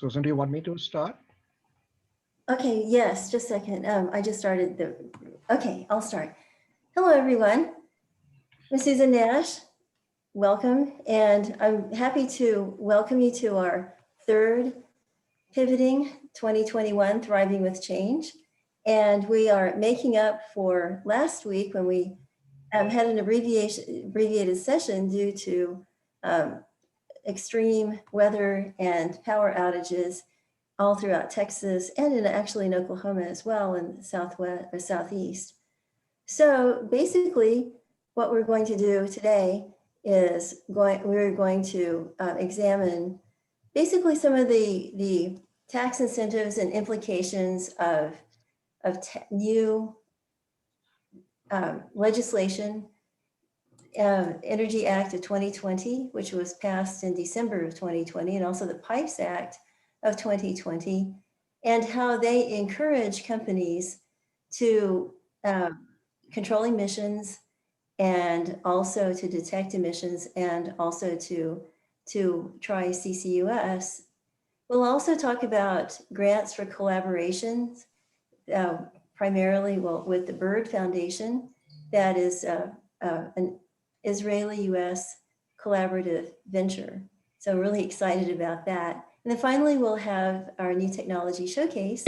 Susan, do you want me to start? Okay, yes, just a second. I just started okay, I'll start. Hello, everyone. I'm Susan Nash. Welcome. And I'm happy to welcome you to our third Pivoting 2021 Thriving with Change. And we are making up for last week when we had an abbreviated session due to extreme weather and power outages all throughout Texas and actually in Oklahoma as well in the southwest or southeast. So basically what we're going to do today is we're going to examine basically some of the tax incentives and implications of new legislation, Energy Act of 2020, which was passed in December of 2020, and also the Pipes Act of 2020, and how they encourage companies to control emissions and also to detect emissions and also to try CCUS. We'll also talk about grants for collaborations, primarily with the Bird Foundation, that is an Israeli-US collaborative venture. So really excited about that. And then finally, we'll have our new technology showcase,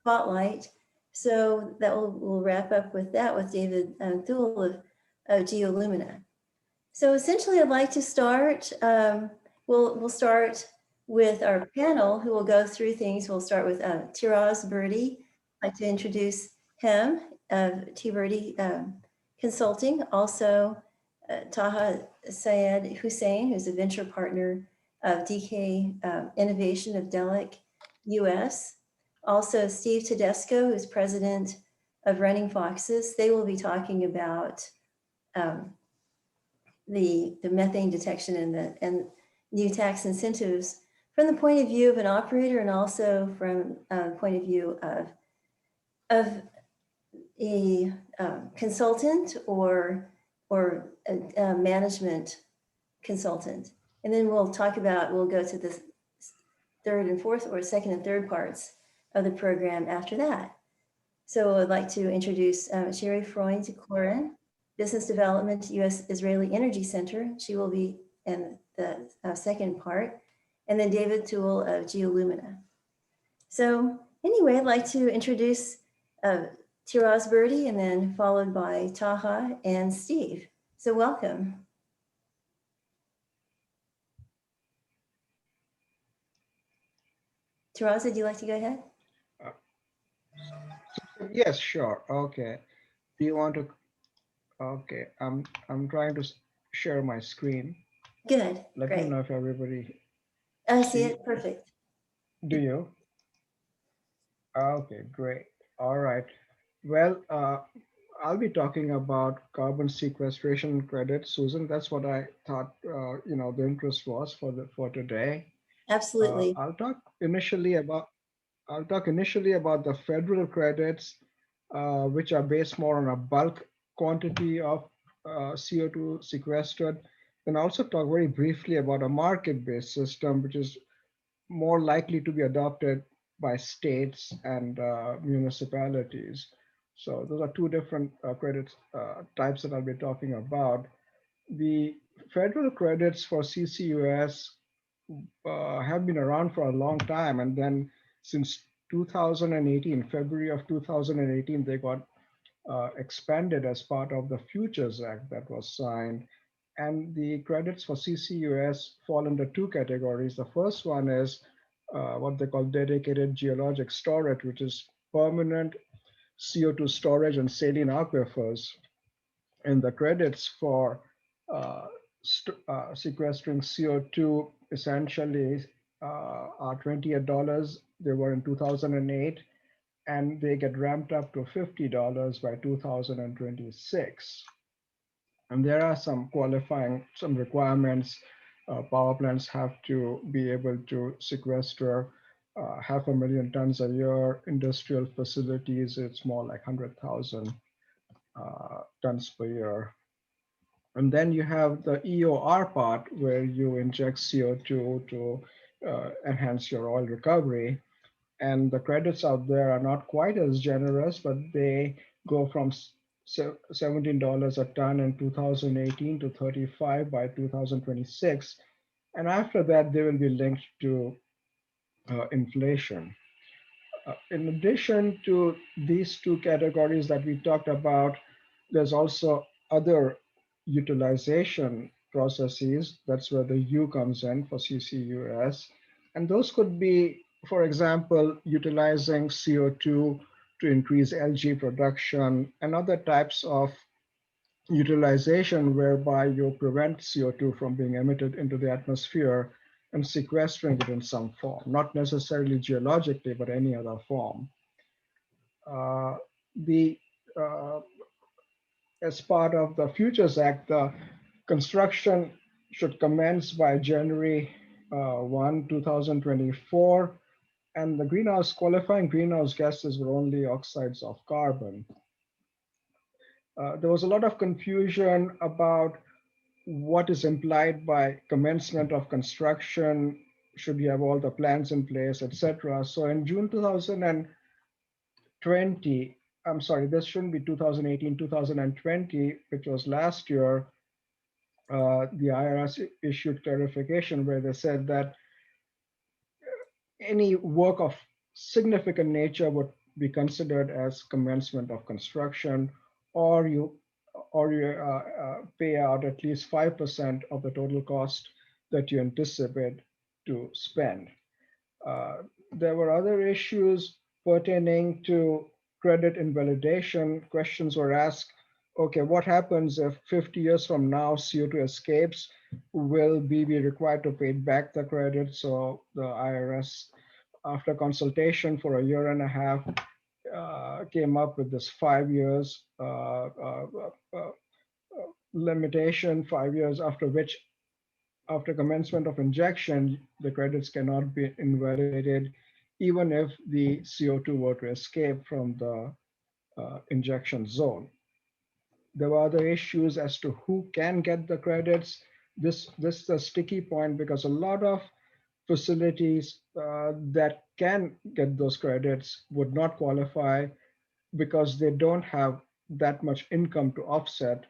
Spotlight. So that we'll wrap up with that with David Thul of Geolumina. So essentially, I'd like to start. We'll start with our panel, who will go through things. We'll start with Tiraz Birdie. I'd like to introduce him of TBirdie Consulting. Also, Taha Syed Hussain, who's a venture partner of DK Innovation of Delek US. Also, Steve Tedesco, who's president of Running Foxes. They will be talking about the methane detection and new tax incentives from the point of view of an operator and also from the point of view of a consultant or a management consultant. And then we'll go to the third and fourth or second and third parts of the program after that. So I'd like to introduce Shiri Freund to Koren, Business Development, U.S. Israeli Energy Center. She will be in the second part. And then David Dewell of Geolumina. So anyway, I'd like to introduce Tiraz Birdie and then followed by Taha and Steve. So welcome. Tiraz, would you like to go ahead? Yes, sure. Okay. Do you want to? Okay. I'm trying to share my screen. Good. Let Great. me know if everybody. I see it. Perfect. Do you? Okay, great. All right. Well, I'll be talking about carbon sequestration credits, Susan. That's what I thought, the interest was for today. Absolutely. I'll talk initially about the federal credits, which are based more on a bulk quantity of CO2 sequestered, and also talk very briefly about a market-based system, which is more likely to be adopted by states and municipalities. So those are two different credit types that I'll be talking about. The federal credits for CCUS have been around for a long time, and then since 2018, February of 2018, they got expanded as part of the Futures Act that was signed. And the credits for CCUS fall under two categories. The first one is what they call dedicated geologic storage, which is permanent CO2 storage and saline aquifers. And the credits for sequestering CO2 essentially are $28. They were in 2008, and they get ramped up to $50 by 2026. And there are some requirements. Power plants have to be able to sequester 500,000 tons a year. Industrial facilities, it's more like 100,000 tons per year. And then you have the EOR part where you inject CO2 to enhance your oil recovery. And the credits out there are not quite as generous, but they go from $17 a ton in 2018 to 35 by 2026. And after that, they will be linked to inflation. In addition to these two categories that we talked about, there's also other utilization processes. That's where the U comes in for CCUS. And those could be, for example, utilizing CO2 to increase LG production and other types of utilization whereby you prevent CO2 from being emitted into the atmosphere and sequestering it in some form, not necessarily geologically, but any other form. The As part of the Futures Act, the construction should commence by January 1, 2024, and the greenhouse qualifying greenhouse gases were only oxides of carbon. There was a lot of confusion about what is implied by commencement of construction, should you have all the plans in place, etc. So in June 2020, I'm sorry, this shouldn't be 2018, 2020, which was last year, the IRS issued clarification where they said that any work of significant nature would be considered as commencement of construction, or you pay out at least 5% of the total cost that you anticipate to spend. There were other issues pertaining to credit invalidation. Questions were asked, okay, what happens if 50 years from now CO2 escapes? Will we be required to pay back the credit? So the IRS, after consultation for a year and a half, came up with this 5 years limitation, 5 years after which, after commencement of injection, the credits cannot be invalidated, even if the CO2 were to escape from the injection zone. There were other issues as to who can get the credits. This is a sticky point because a lot of facilities that can get those credits would not qualify because they don't have that much income to offset,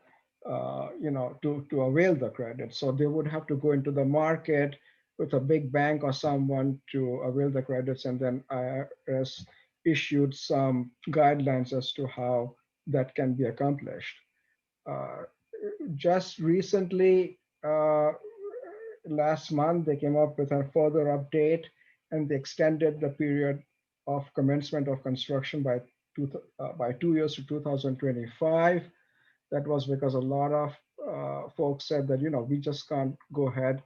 to avail the credit. So they would have to go into the market with a big bank or someone to avail the credits, and then IRS issued some guidelines as to how that can be accomplished. Uh, just recently, last month, they came up with a further update and they extended the period of commencement of construction by 2 years to 2025. That was because a lot of folks said that, we just can't go ahead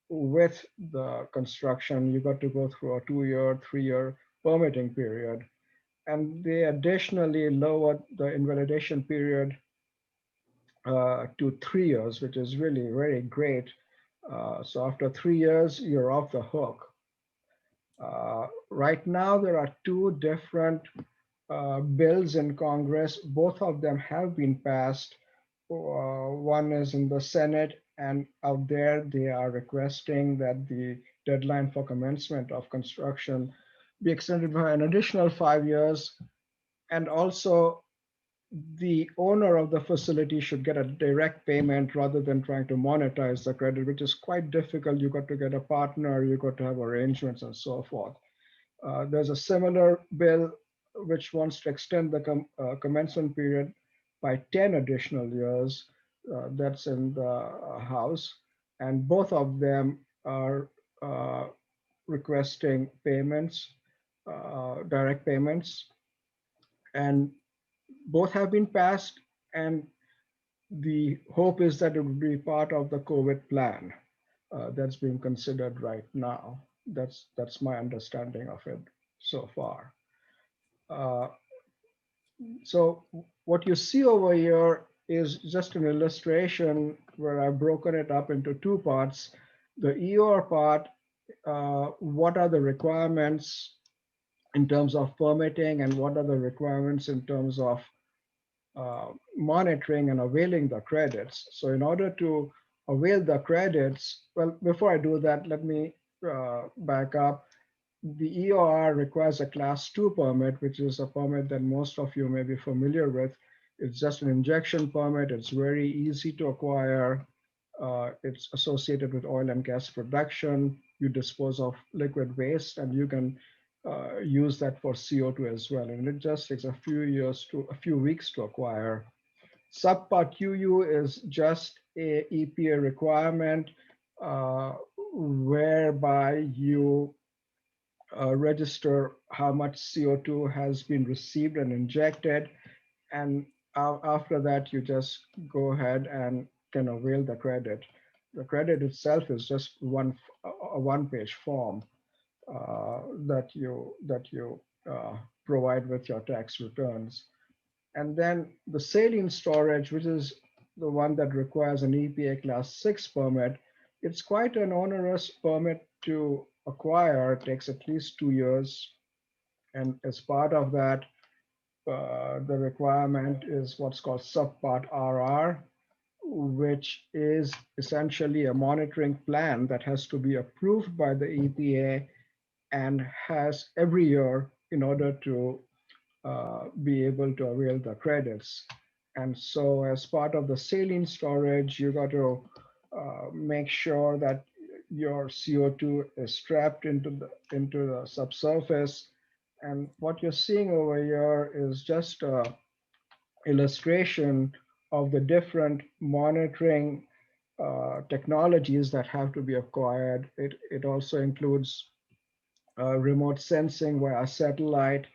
with the construction. You got to go through a 2-year, 3-year permitting period. And they additionally lowered the invalidation period to 3 years, which is really very great. So after 3 years, you're off the hook. Right now, there are two different bills in Congress. Both of them have been passed. One is in the Senate, and out there they are requesting that the deadline for commencement of construction be extended by an additional 5 years. And also, the owner of the facility should get a direct payment rather than trying to monetize the credit, which is quite difficult. You got to get a partner, you got to have arrangements and so forth. There's a similar bill which wants to extend the commencement period by 10 additional years. That's in the House. And both of them are requesting payments, direct payments. And both have been passed. And the hope is that it will be part of the COVID plan that's being considered right now. That's my understanding of it so far. So what you see over here is just an illustration where I've broken it up into two parts. The EOR part, what are the requirements in terms of permitting and what are the requirements in terms of monitoring and availing the credits. So in order to avail the credits, well, before I do that, let me back up, the EOR requires a class 2 permit, which is a permit that most of you may be familiar with. It's just an injection permit. It's very easy to acquire. It's associated with oil and gas production. You dispose of liquid waste, and you can use that for CO2 as well. And it just takes a few weeks to acquire. Subpart UU is just a EPA requirement whereby you register how much CO2 has been received and injected. And after that, you just go ahead and can avail the credit. The credit itself is just a one-page form that you provide with your tax returns. And then the saline storage, which is the one that requires an EPA Class 6 permit, it's quite an onerous permit to acquire. It takes at least 2 years. And as part of that, the requirement is what's called Subpart RR, which is essentially a monitoring plan that has to be approved by the EPA and has every year in order to be able to avail the credits. And so as part of the saline storage, you got to make sure that your CO2 is trapped into the subsurface. And what you're seeing over here is just an illustration of the different monitoring technologies that have to be acquired. It also includes remote sensing via satellite.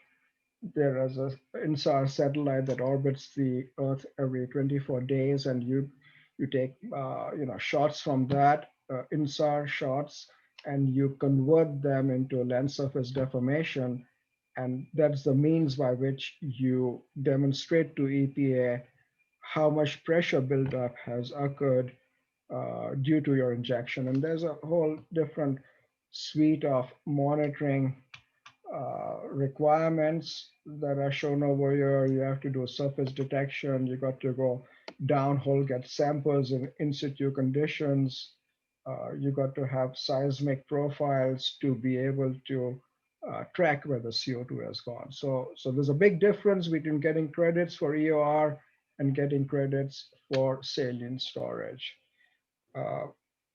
There is a INSAR satellite that orbits the Earth every 24 days, and you take shots from that INSAR shots, and you convert them into land surface deformation, and that's the means by which you demonstrate to EPA how much pressure buildup has occurred due to your injection. And there's a whole different suite of monitoring requirements that are shown over here. You have to do surface detection. You got to go downhole, get samples in situ conditions. You got to have seismic profiles to be able to track where the CO2 has gone. So there's a big difference between getting credits for EOR and getting credits for saline storage.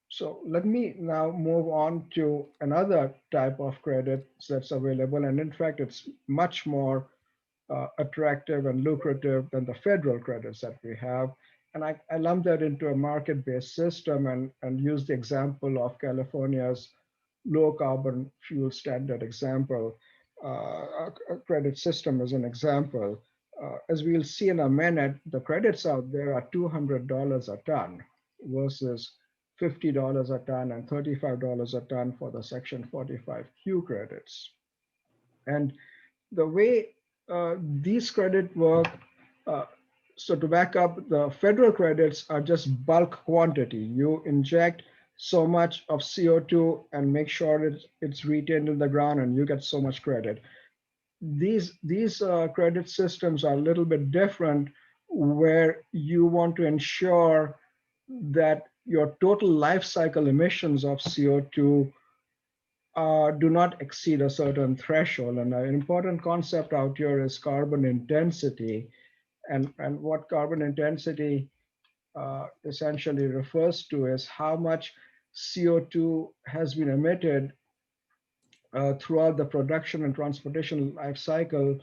So let me now move on to another type of credits that's available. And in fact, it's much more attractive and lucrative than the federal credits that we have. And I lump that into a market-based system and use the example of California's low carbon fuel standard example. A credit system as an example. As we'll see in a minute, the credits out there are $200 a ton versus $50 a ton and $35 a ton for the Section 45Q credits. And the way these credits work, so to back up, the federal credits are just bulk quantity. You inject so much of CO2 and make sure it's retained in the ground and you get so much credit. These credit systems are a little bit different, where you want to ensure that your total life cycle emissions of CO2 do not exceed a certain threshold. And an important concept out here is carbon intensity. And what carbon intensity essentially refers to is how much CO2 has been emitted throughout the production and transportation life cycle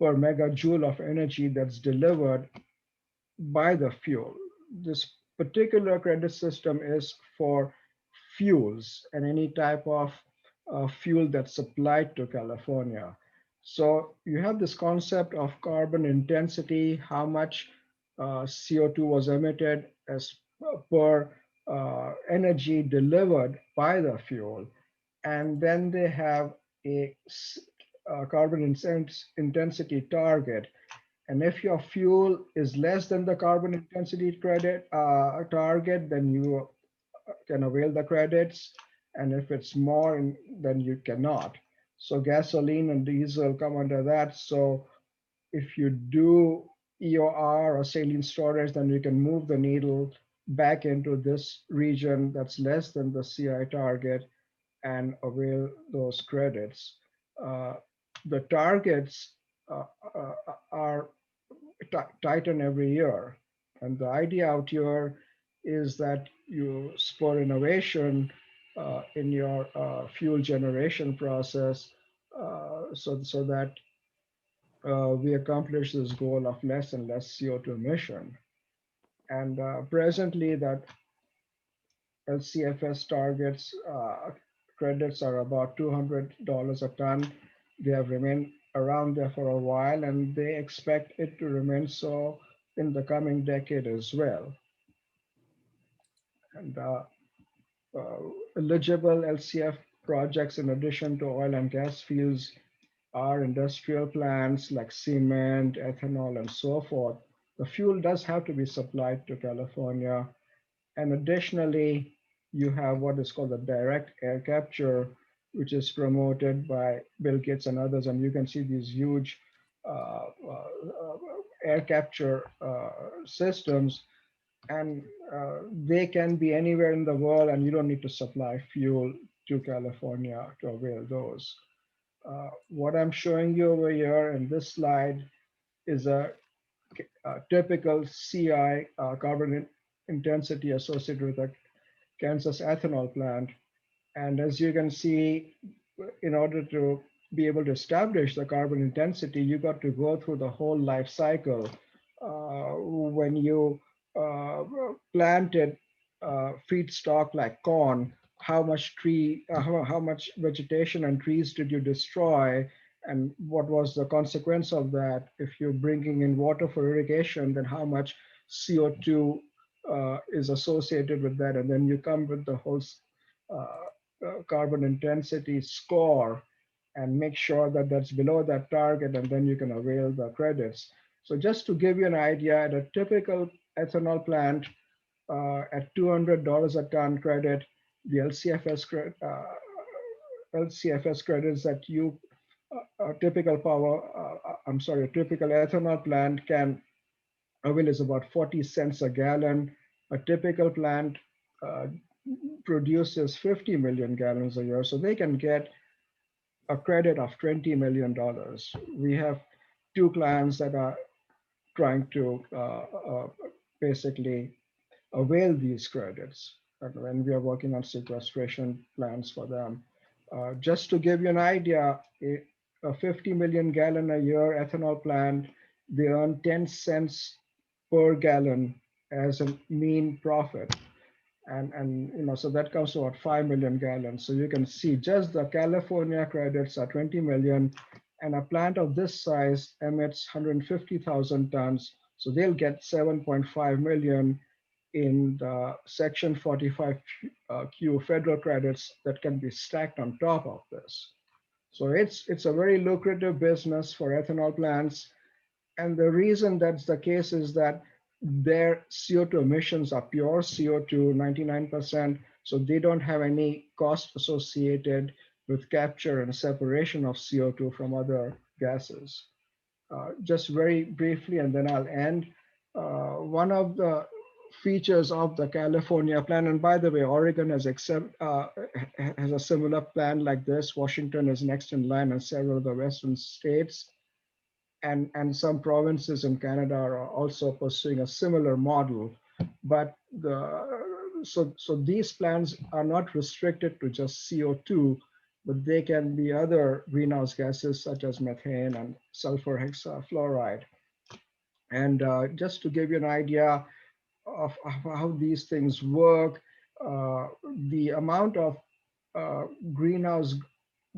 per megajoule of energy that's delivered by the fuel. This particular credit system is for fuels and any type of fuel that's supplied to California. So you have this concept of carbon intensity, how much CO2 was emitted as per energy delivered by the fuel. And then they have a carbon intensity target. And if your fuel is less than the carbon intensity credit target, then you can avail the credits. And if it's more, then you cannot. So gasoline and diesel come under that. So if you do EOR or saline storage, then you can move the needle back into this region that's less than the CI target. and avail those credits. Uh, the targets are tighten every year. And the idea out here is that you spur innovation in your fuel generation process so that we accomplish this goal of less and less CO2 emission. And presently, that LCFS targets credits are about $200 a ton. They have remained around there for a while, and they expect it to remain so in the coming decade as well. And uh, eligible LCF projects, in addition to oil and gas fields, are industrial plants like cement, ethanol, and so forth. The fuel does have to be supplied to California. And additionally, you have what is called the direct air capture, which is promoted by Bill Gates and others. And you can see these huge air capture systems, and they can be anywhere in the world, and you don't need to supply fuel to California to avail those. What I'm showing you over here in this slide is a typical CI carbon intensity associated with a Kansas ethanol plant. And as you can see, in order to be able to establish the carbon intensity, you got to go through the whole life cycle. When you planted feedstock like corn, how much vegetation and trees did you destroy, and what was the consequence of that? If you're bringing in water for irrigation, then how much CO2 is associated with that, and then you come with the whole carbon intensity score and make sure that that's below that target, and then you can avail the credits. So just to give you an idea, at a typical ethanol plant, at $200 a ton credit, the LCFS credits that you a typical a typical ethanol plant can avail is about 40 cents a gallon. A typical plant uh, produces 50 million gallons a year, so they can get a credit of $20 million. We have two clients that are trying to basically avail these credits, and we are working on sequestration plans for them. Just to give you an idea, a 50 million gallon a year ethanol plant, they earn 10 cents per gallon as a mean profit. And so that comes to about 5 million gallons. So you can see just the California credits are 20 million, and a plant of this size emits 150,000 tons. So they'll get 7.5 million in the Section 45Q federal credits that can be stacked on top of this. So it's a very lucrative business for ethanol plants. And the reason that's the case is that their CO2 emissions are pure CO2, 99%. So they don't have any cost associated with capture and separation of CO2 from other gases. Just very briefly, and then I'll end. One of the features of the California plan, and by the way, Oregon has a similar plan like this. Washington is next in line, and several of the Western states and some provinces in Canada are also pursuing a similar model. But so these plans are not restricted to just CO2, but they can be other greenhouse gases such as methane and sulfur hexafluoride. And just to give you an idea of how these things work, the amount of greenhouse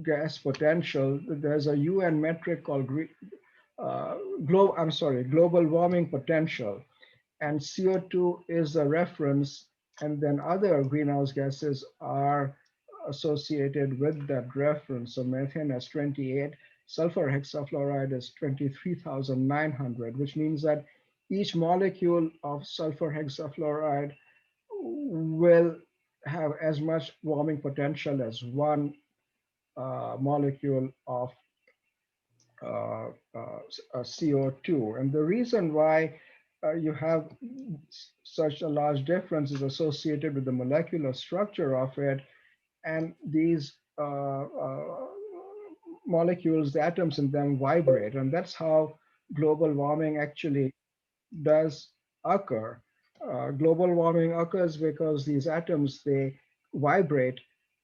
gas potential, there's a UN metric called global warming potential, and CO2 is a reference, and then other greenhouse gases are associated with that reference. So methane has 28, sulfur hexafluoride is 23,900, which means that each molecule of sulfur hexafluoride will have as much warming potential as one molecule of CO2. And the reason why you have such a large difference is associated with the molecular structure of it. and these molecules, the atoms in them vibrate, and that's how global warming actually does occur. Global warming occurs because these atoms, they vibrate,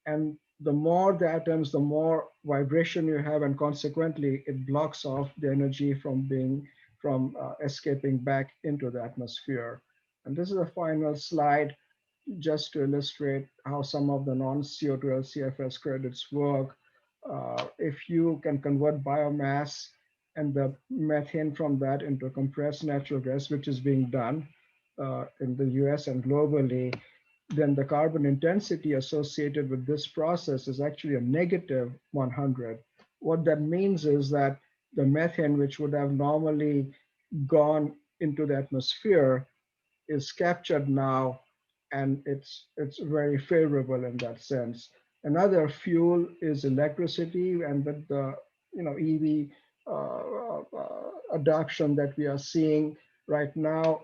and the more the atoms, the more vibration you have, and consequently it blocks off the energy from escaping back into the atmosphere. And this is a final slide just to illustrate how some of the non-CO2 LCFS credits work. If you can convert biomass and the methane from that into compressed natural gas, which is being done in the US and globally, then the carbon intensity associated with this process is actually a negative 100. What that means is that the methane, which would have normally gone into the atmosphere, is captured now, and it's very favorable in that sense. Another fuel is electricity, and with the EV adoption that we are seeing right now,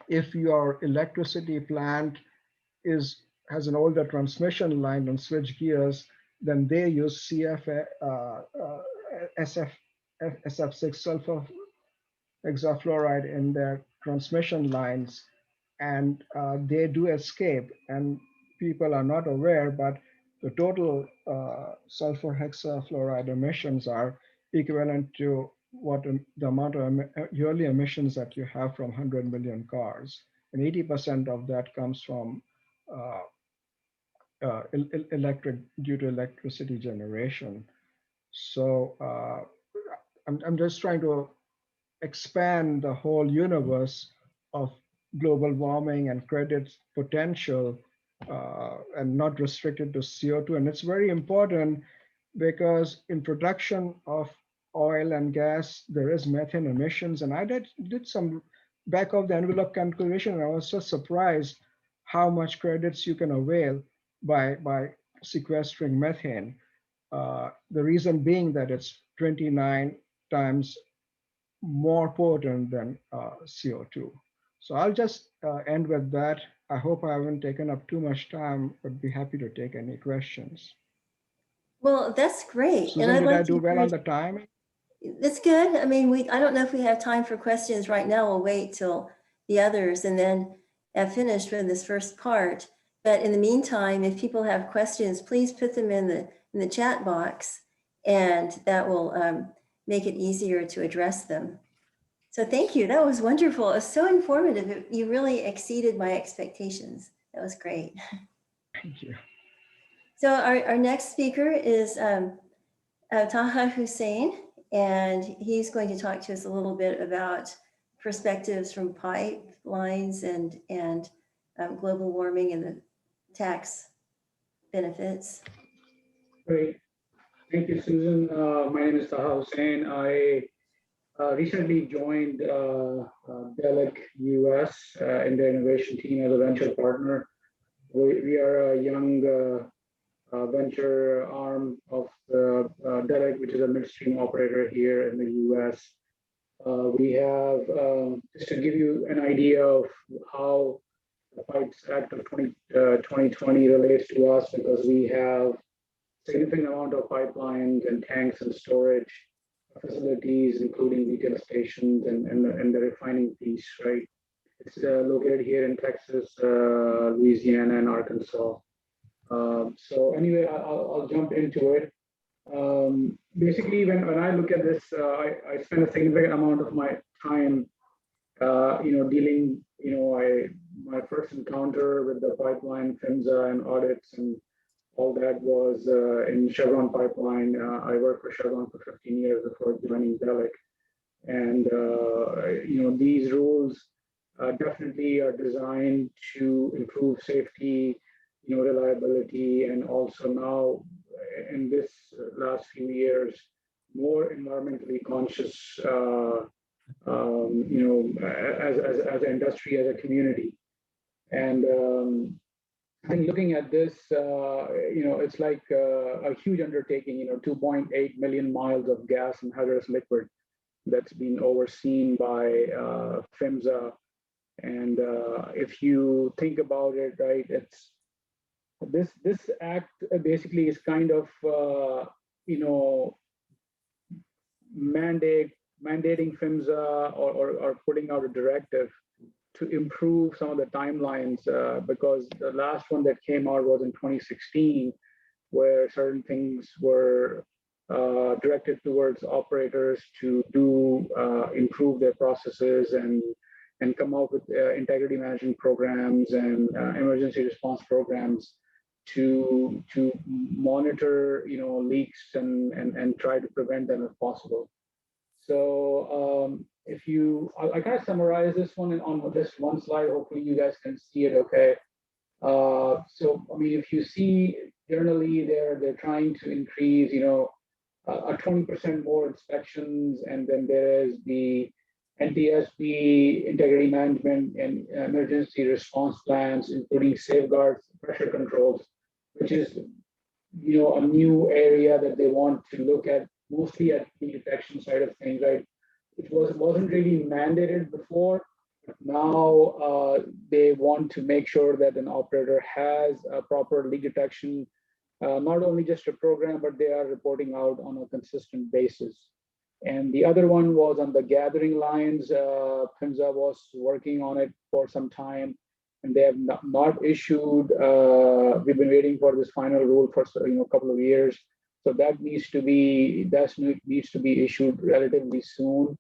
if your electricity plant is has an older transmission line and switch gears, then they use SF, SF6 sulfur hexafluoride in their transmission lines, and they do escape. And people are not aware, but the total sulfur hexafluoride emissions are equivalent to the amount of yearly emissions that you have from 100 million cars. And 80% of that comes from uh, electric due to electricity generation. So I'm just trying to expand the whole universe of global warming and credits potential, and not restricted to CO2. And it's very important because in production of oil and gas, there is methane emissions. And I did some back of the envelope calculation, and I was just surprised how much credits you can avail by sequestering methane. The reason being that it's 29 times more potent than CO2. So I'll just end with that. I hope I haven't taken up too much time, but be happy to take any questions. Well, that's great. And Susan, I'd did I like to do well on encourage, the time? that's good. I mean, I don't know if we have time for questions right now. We'll wait till the others and then have finished with this first part. But in the meantime, if people have questions, please put them in the chat box, and that will make it easier to address them. So thank you. That was wonderful. It was so informative. You really exceeded my expectations. That was great. Thank you. So our next speaker is Taha Hussain, and he's going to talk to us a little bit about perspectives from pipelines and global warming and the tax benefits. Great. Thank you, Susan. My name is Taha Hussain. I recently joined Delek US in the innovation team as a venture partner. We are a young venture arm of the Delek, which is a midstream operator here in the US. We have, just to give you an idea of how the Pipes Act of 2020 relates to us, because we have significant amount of pipelines and tanks and storage facilities, including retail stations and the refining piece, right? It's located here in Texas, Louisiana, and Arkansas. So anyway, I'll jump into it. Basically, when I look at this, I spend a significant amount of my time, dealing, my first encounter with the pipeline, PHMSA, and audits and all that was in Chevron pipeline. I worked for Chevron for 15 years before joining Delek. And, these rules definitely are designed to improve safety, reliability, and also now in this last few years, more environmentally conscious, as an industry, as a community. And I think looking at this, it's like a huge undertaking, 2.8 million miles of gas and hazardous liquid that's been overseen by PHMSA. And if you think about it, right, it's This act basically is kind of you know mandating PHMSA or putting out a directive to improve some of the timelines because the last one that came out was in 2016, where certain things were directed towards operators to do improve their processes and come up with integrity management programs and emergency response programs to monitor leaks and try to prevent them if possible. So if you, I kind of summarize this one on this one slide. Hopefully you guys can see it okay. So I mean, if you see generally they're trying to increase, a 20% more inspections, and then there is the NTSB integrity management and emergency response plans, including safeguards, pressure controls, which is a new area that they want to look at, mostly at the detection side of things, right? It wasn't really mandated before. Now they want to make sure that an operator has a proper leak detection, not only just a program, but they are reporting out on a consistent basis. And the other one was on the gathering lines. PHMSA was working on it for some time, and they have not issued. We've been waiting for this final rule for a couple of years, so that needs to be issued relatively soon.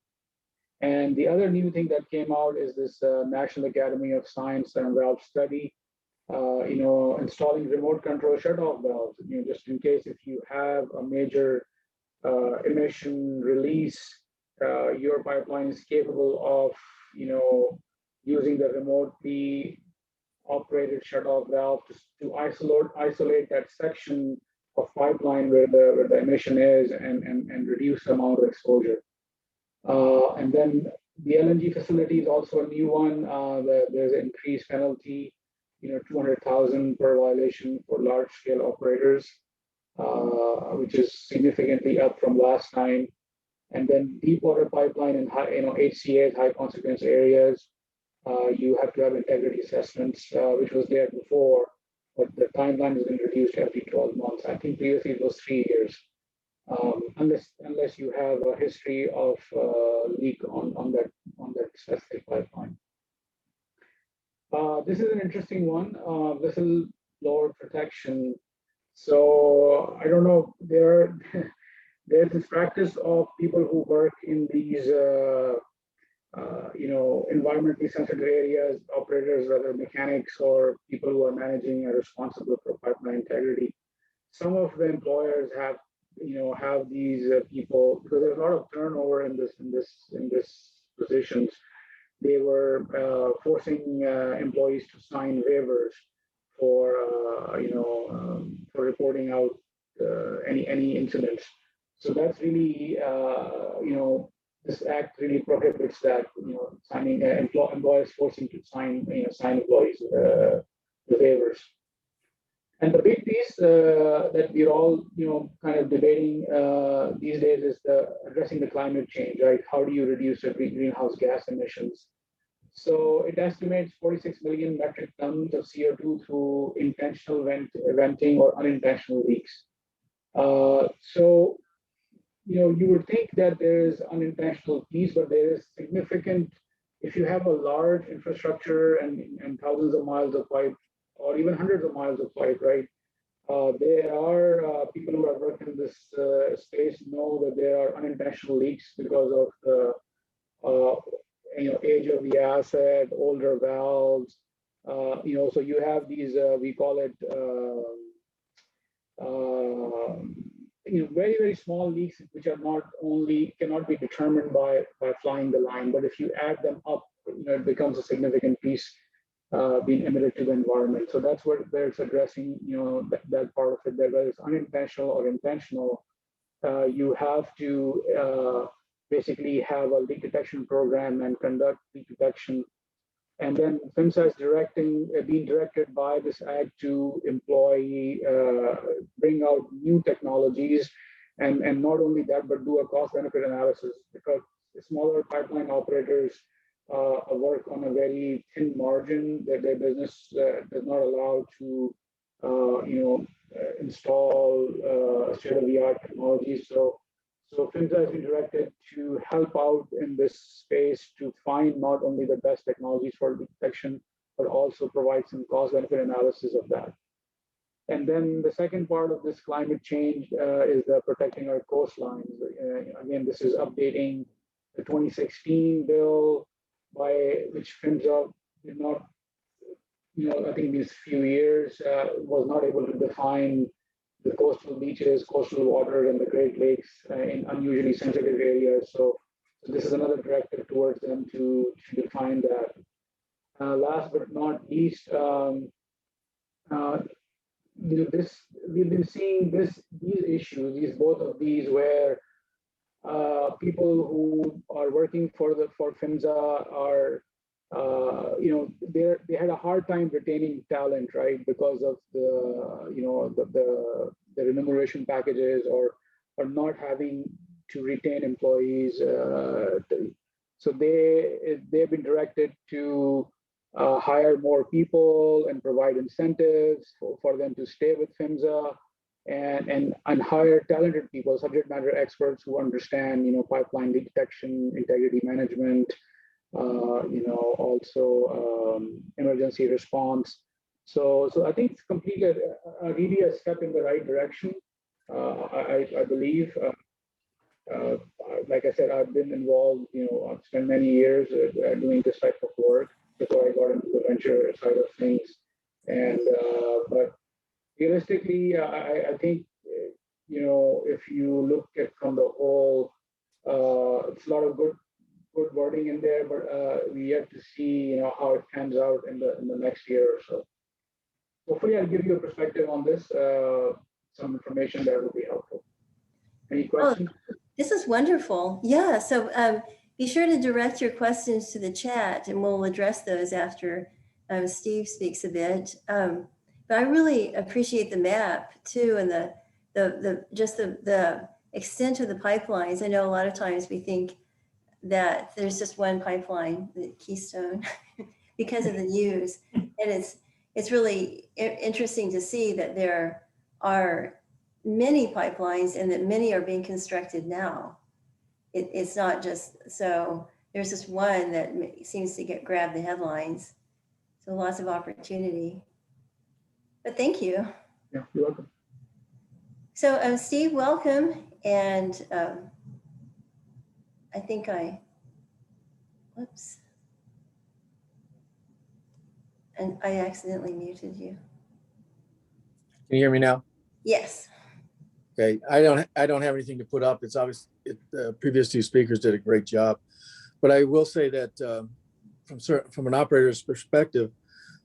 And the other new thing that came out is this National Academy of Science and Valve study. Installing remote control shutoff valves. Just in case if you have a major emission release, your pipeline is capable of using the remotely operated shutoff valve to isolate that section of pipeline where the emission is and reduce the amount of exposure. And then the LNG facility is also a new one. There's an increased penalty, 200,000 per violation for large scale operators, which is significantly up from last time. And then deep water pipeline in HCAs, high consequence areas, you have to have integrity assessments, which was there before, but the timeline has been reduced every 12 months. I think previously it was 3 years, unless you have a history of leak on that specific pipeline. This is an interesting one, whistleblower protection. So I don't know, there's this practice of people who work in these environmentally sensitive areas, operators, whether mechanics or people who are managing and responsible for pipeline integrity. Some of the employers have these people, because there's a lot of turnover in this positions. They were forcing employees to sign waivers for for reporting out any incidents. So that's really this act really prohibits that, signing employers forcing to sign employees the waivers. And the big piece that we're all kind of debating these days is addressing the climate change, right? How do you reduce the greenhouse gas emissions? So it estimates 46 million metric tons of CO2 through intentional venting or unintentional leaks. So you would think that there is unintentional piece, but there is significant. If you have a large infrastructure and thousands of miles of pipe, or even hundreds of miles of pipe, right? There are people who have worked in this space know that there are unintentional leaks because of the age of the asset, older valves. So you have these we call it very, very small leaks, which are cannot be determined by flying the line, but if you add them up, it becomes a significant piece being emitted to the environment. So that's where it's addressing that part of it, that whether it's unintentional or intentional, you have to basically have a leak detection program and conduct leak detection. And then PHMSA is being directed by this act to bring out new technologies, and not only that, but do a cost benefit analysis, because smaller pipeline operators work on a very thin margin that their business does not allow to install state-of-the-art technology. So PHMSA has been directed to help out in this space to find not only the best technologies for detection, but also provide some cost-benefit analysis of that. And then the second part of this climate change is protecting our coastlines. Again, this is updating the 2016 bill by which PHMSA did not, I think these few years was not able to define the coastal beaches, coastal waters, and the Great Lakes in unusually sensitive areas. So this is another directive towards them to define that. Last but not least, we've been seeing these issues, both of these, where people who are working for PHMSA are, they had a hard time retaining talent, right, because of the remuneration packages or not having to retain employees. So they've been directed to hire more people and provide incentives for them to stay with PHMSA and hire talented people, subject matter experts who understand, pipeline detection, integrity management, also emergency response. So I think it's completely really a step in the right direction. I believe. Like I said, I've been involved. I've spent many years doing this type of work before I got into the venture side of things. And but realistically, I think if you look at from the whole, it's a lot of good wording in there, but we have to see how it pans out in the next year or so. Hopefully, I'll give you a perspective on this, some information that will be helpful. Any questions? Oh, this is wonderful. Yeah, so be sure to direct your questions to the chat and we'll address those after Steve speaks a bit. But I really appreciate the map too, and the extent of the pipelines. I know a lot of times we think that there's just one pipeline, the Keystone, because of the news. And it's really interesting to see that there are many pipelines and that many are being constructed now. It's not just, so there's just one that seems to grab the headlines. So lots of opportunity. But thank you. Yeah, you're welcome. So Steve, welcome. And I think whoops. And I accidentally muted you. Can you hear me now? Yes. Okay, I don't have anything to put up. It's obvious the previous two speakers did a great job, but I will say that from an operator's perspective,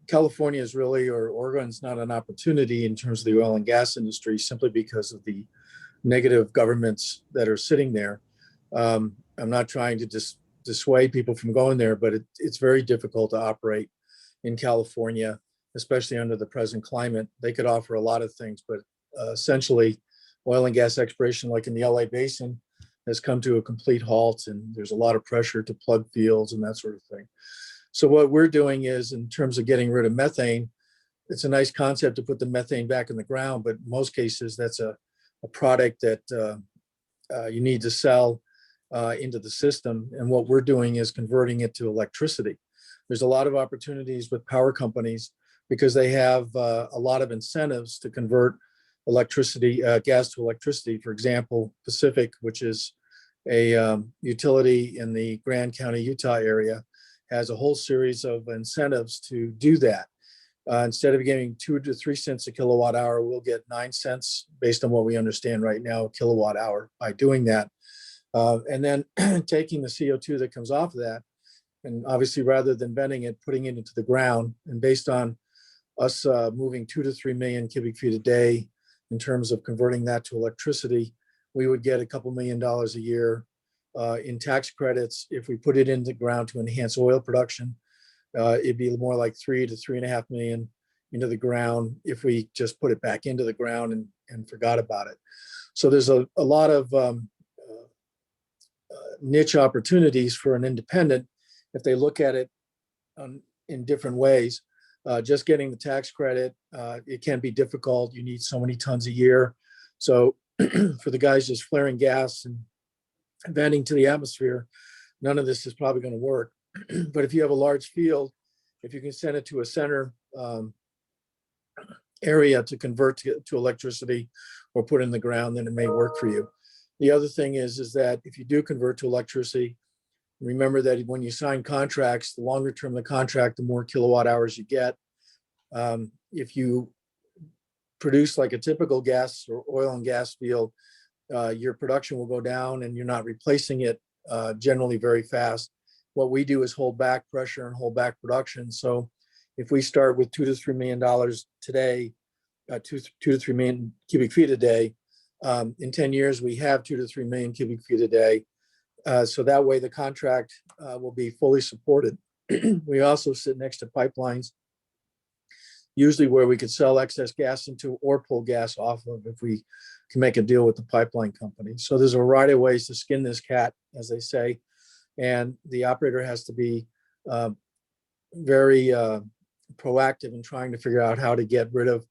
California is really, or Oregon's not an opportunity in terms of the oil and gas industry, simply because of the negative governments that are sitting there. I'm not trying to dissuade people from going there, but it's very difficult to operate in California, especially under the present climate. They could offer a lot of things, but essentially oil and gas exploration, like in the LA Basin, has come to a complete halt, and there's a lot of pressure to plug fields and that sort of thing. So what we're doing is, in terms of getting rid of methane, it's a nice concept to put the methane back in the ground, but in most cases, that's a product that you need to sell into the system. And what we're doing is converting it to electricity. There's a lot of opportunities with power companies because they have a lot of incentives to convert electricity, gas to electricity. For example, Pacific, which is a utility in the Grand County, Utah area, has a whole series of incentives to do that. Instead of getting 2 to 3 cents a kilowatt hour, we'll get 9 cents based on what we understand right now, a kilowatt hour by doing that. And then taking the CO2 that comes off of that, and obviously rather than venting it, putting it into the ground, and based on us moving 2 to 3 million cubic feet a day in terms of converting that to electricity, we would get a couple $1 million a year in tax credits. If we put it into the ground to enhance oil production, it'd be more like 3 to 3.5 million into the ground if we just put it back into the ground and forgot about it. So there's a lot of niche opportunities for an independent if they look at it in different ways. Just getting the tax credit, it can be difficult. You need so many tons a year. So for the guys just flaring gas and venting to the atmosphere, none of this is probably going to work. But if you have a large field, if you can send it to a center area to convert to electricity or put in the ground, then it may work for you. The other thing is that if you do convert to electricity, remember that when you sign contracts, the longer term the contract, the more kilowatt hours you get. If you produce like a typical gas or oil and gas field, your production will go down and you're not replacing it generally very fast. What we do is hold back pressure and hold back production. So if we start with $2 to $3 million today, 2 to 3 million cubic feet a day, in 10 years, we have 2 to 3 million cubic feet a day. So that way the contract will be fully supported. We also sit next to pipelines, usually where we could sell excess gas into or pull gas off of if we can make a deal with the pipeline company. So there's a variety of ways to skin this cat, as they say, and the operator has to be very proactive in trying to figure out how to get rid of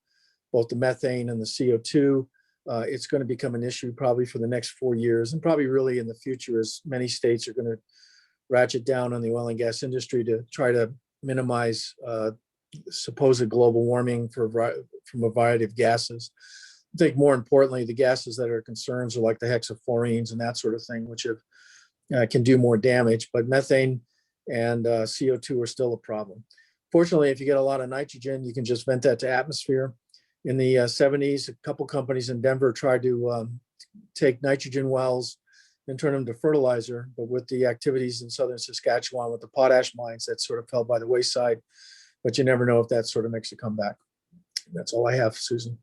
both the methane and the CO2. It's going to become an issue probably for the next 4 years, and probably really in the future, as many states are going to ratchet down on the oil and gas industry to try to minimize supposed global warming from a variety of gases. I think more importantly, the gases that are concerns are like the hexafluorines and that sort of thing, which can do more damage, but methane and CO2 are still a problem. Fortunately, if you get a lot of nitrogen, you can just vent that to atmosphere. In the 70s, a couple companies in Denver tried to take nitrogen wells and turn them to fertilizer, but with the activities in southern Saskatchewan with the potash mines, that sort of fell by the wayside, but you never know if that sort of makes a comeback. That's all I have, Susan.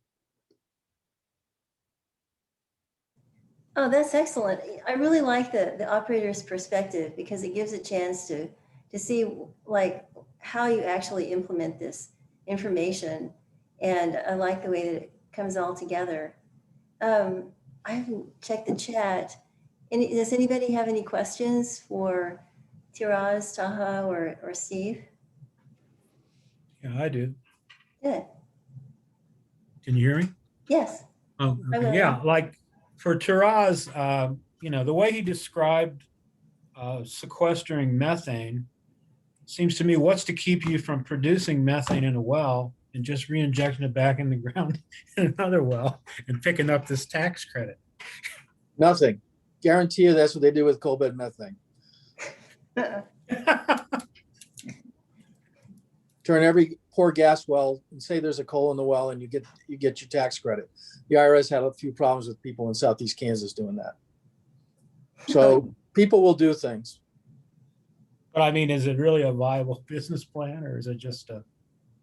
Oh, that's excellent. I really like the operator's perspective because it gives a chance to see like how you actually implement this information. And I like the way that it comes all together. I haven't checked the chat. Does anybody have any questions for Tiraz, Taha, or Steve? Yeah, I do. Good. Can you hear me? Yes. Oh, okay. Yeah. Like for Tiraz, the way he described sequestering methane seems to me, what's to keep you from producing methane in a well and just re-injecting it back in the ground in another well and picking up this tax credit? Nothing. Guarantee you that's what they do with coal bed methane. Turn every poor gas well and say there's a coal in the well and you get your tax credit. The IRS had a few problems with people in Southeast Kansas doing that. So people will do things. But I mean, is it really a viable business plan, or is it just a?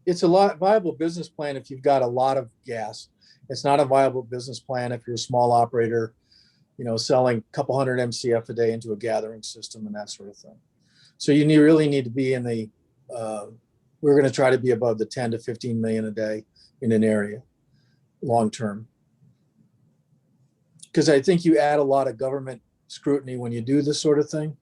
It's a viable business plan if you've got a lot of gas. It's not a viable business plan if you're a small operator, selling a couple hundred MCF a day into a gathering system and that sort of thing. So you really need to be in the, we're going to try to be above the 10 to 15 million a day in an area long term. Because I think you add a lot of government scrutiny when you do this sort of thing.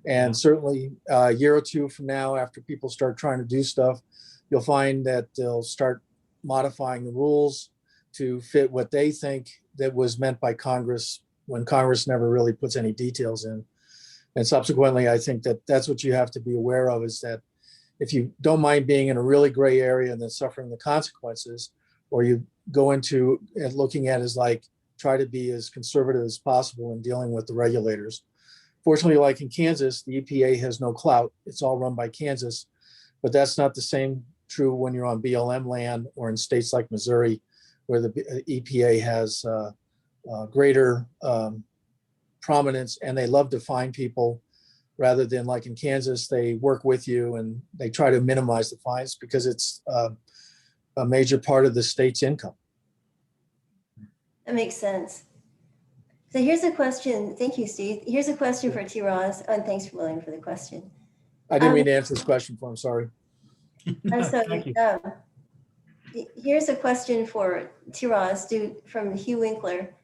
And certainly a year or two from now, after people start trying to do stuff, you'll find that they'll start modifying the rules to fit what they think that was meant by Congress when Congress never really puts any details in. And subsequently, I think that that's what you have to be aware of, is that if you don't mind being in a really gray area and then suffering the consequences, or you go into and looking at as like, try to be as conservative as possible in dealing with the regulators. Fortunately, like in Kansas, the EPA has no clout. It's all run by Kansas, but that's not the same true when you're on BLM land or in states like Missouri, where the EPA has greater prominence, and they love to fine people rather than like in Kansas, they work with you and they try to minimize the fines because it's a major part of the state's income. That makes sense. So here's a question. Thank you, Steve. Here's a question for Tiraz. And thanks for William for the question. I didn't mean to answer this question for him, sorry. Thank you. Here's a question for Tiraz from Hugh Winkler.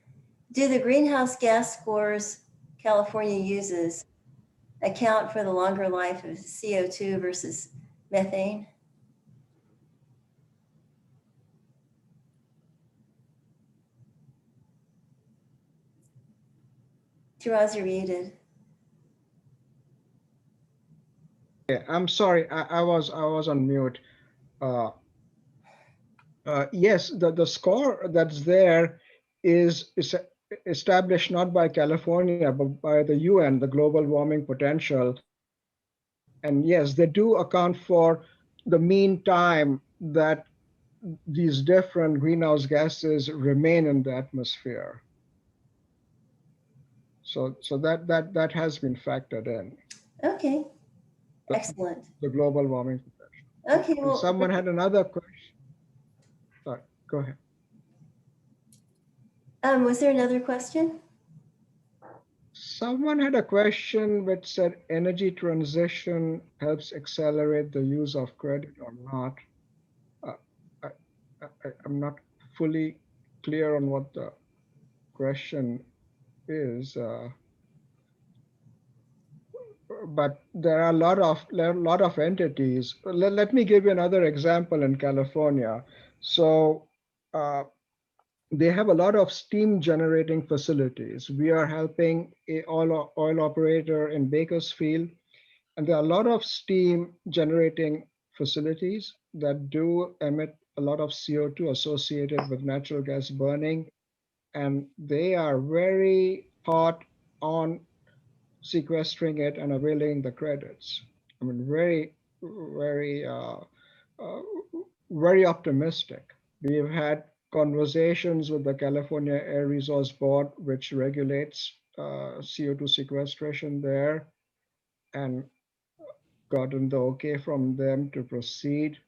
Do the greenhouse gas scores California uses account for the longer life of CO2 versus methane? Tiraz, you're muted. Yeah, I'm sorry, I was on mute. Yes, the score that's there is established not by California, but by the UN, the global warming potential. And yes, they do account for the mean time that these different greenhouse gases remain in the atmosphere. So that has been factored in. Okay, The, excellent. the global warming potential. Okay, And well, someone had another question. Sorry, go ahead. was there another question? Someone had a question which said energy transition helps accelerate the use of credit or not. I, I'm not fully clear on what the question is, but there are a lot of entities. Let me give you another example in California. So they have a lot of steam generating facilities. We are helping a oil operator in Bakersfield, and there are a lot of steam generating facilities that do emit a lot of CO2 associated with natural gas burning, and they are very hot on sequestering it and availing the credits. I mean, very, uh, very optimistic. We've had conversations with the California Air Resource Board, which regulates CO2 sequestration there, and gotten the okay from them to proceed.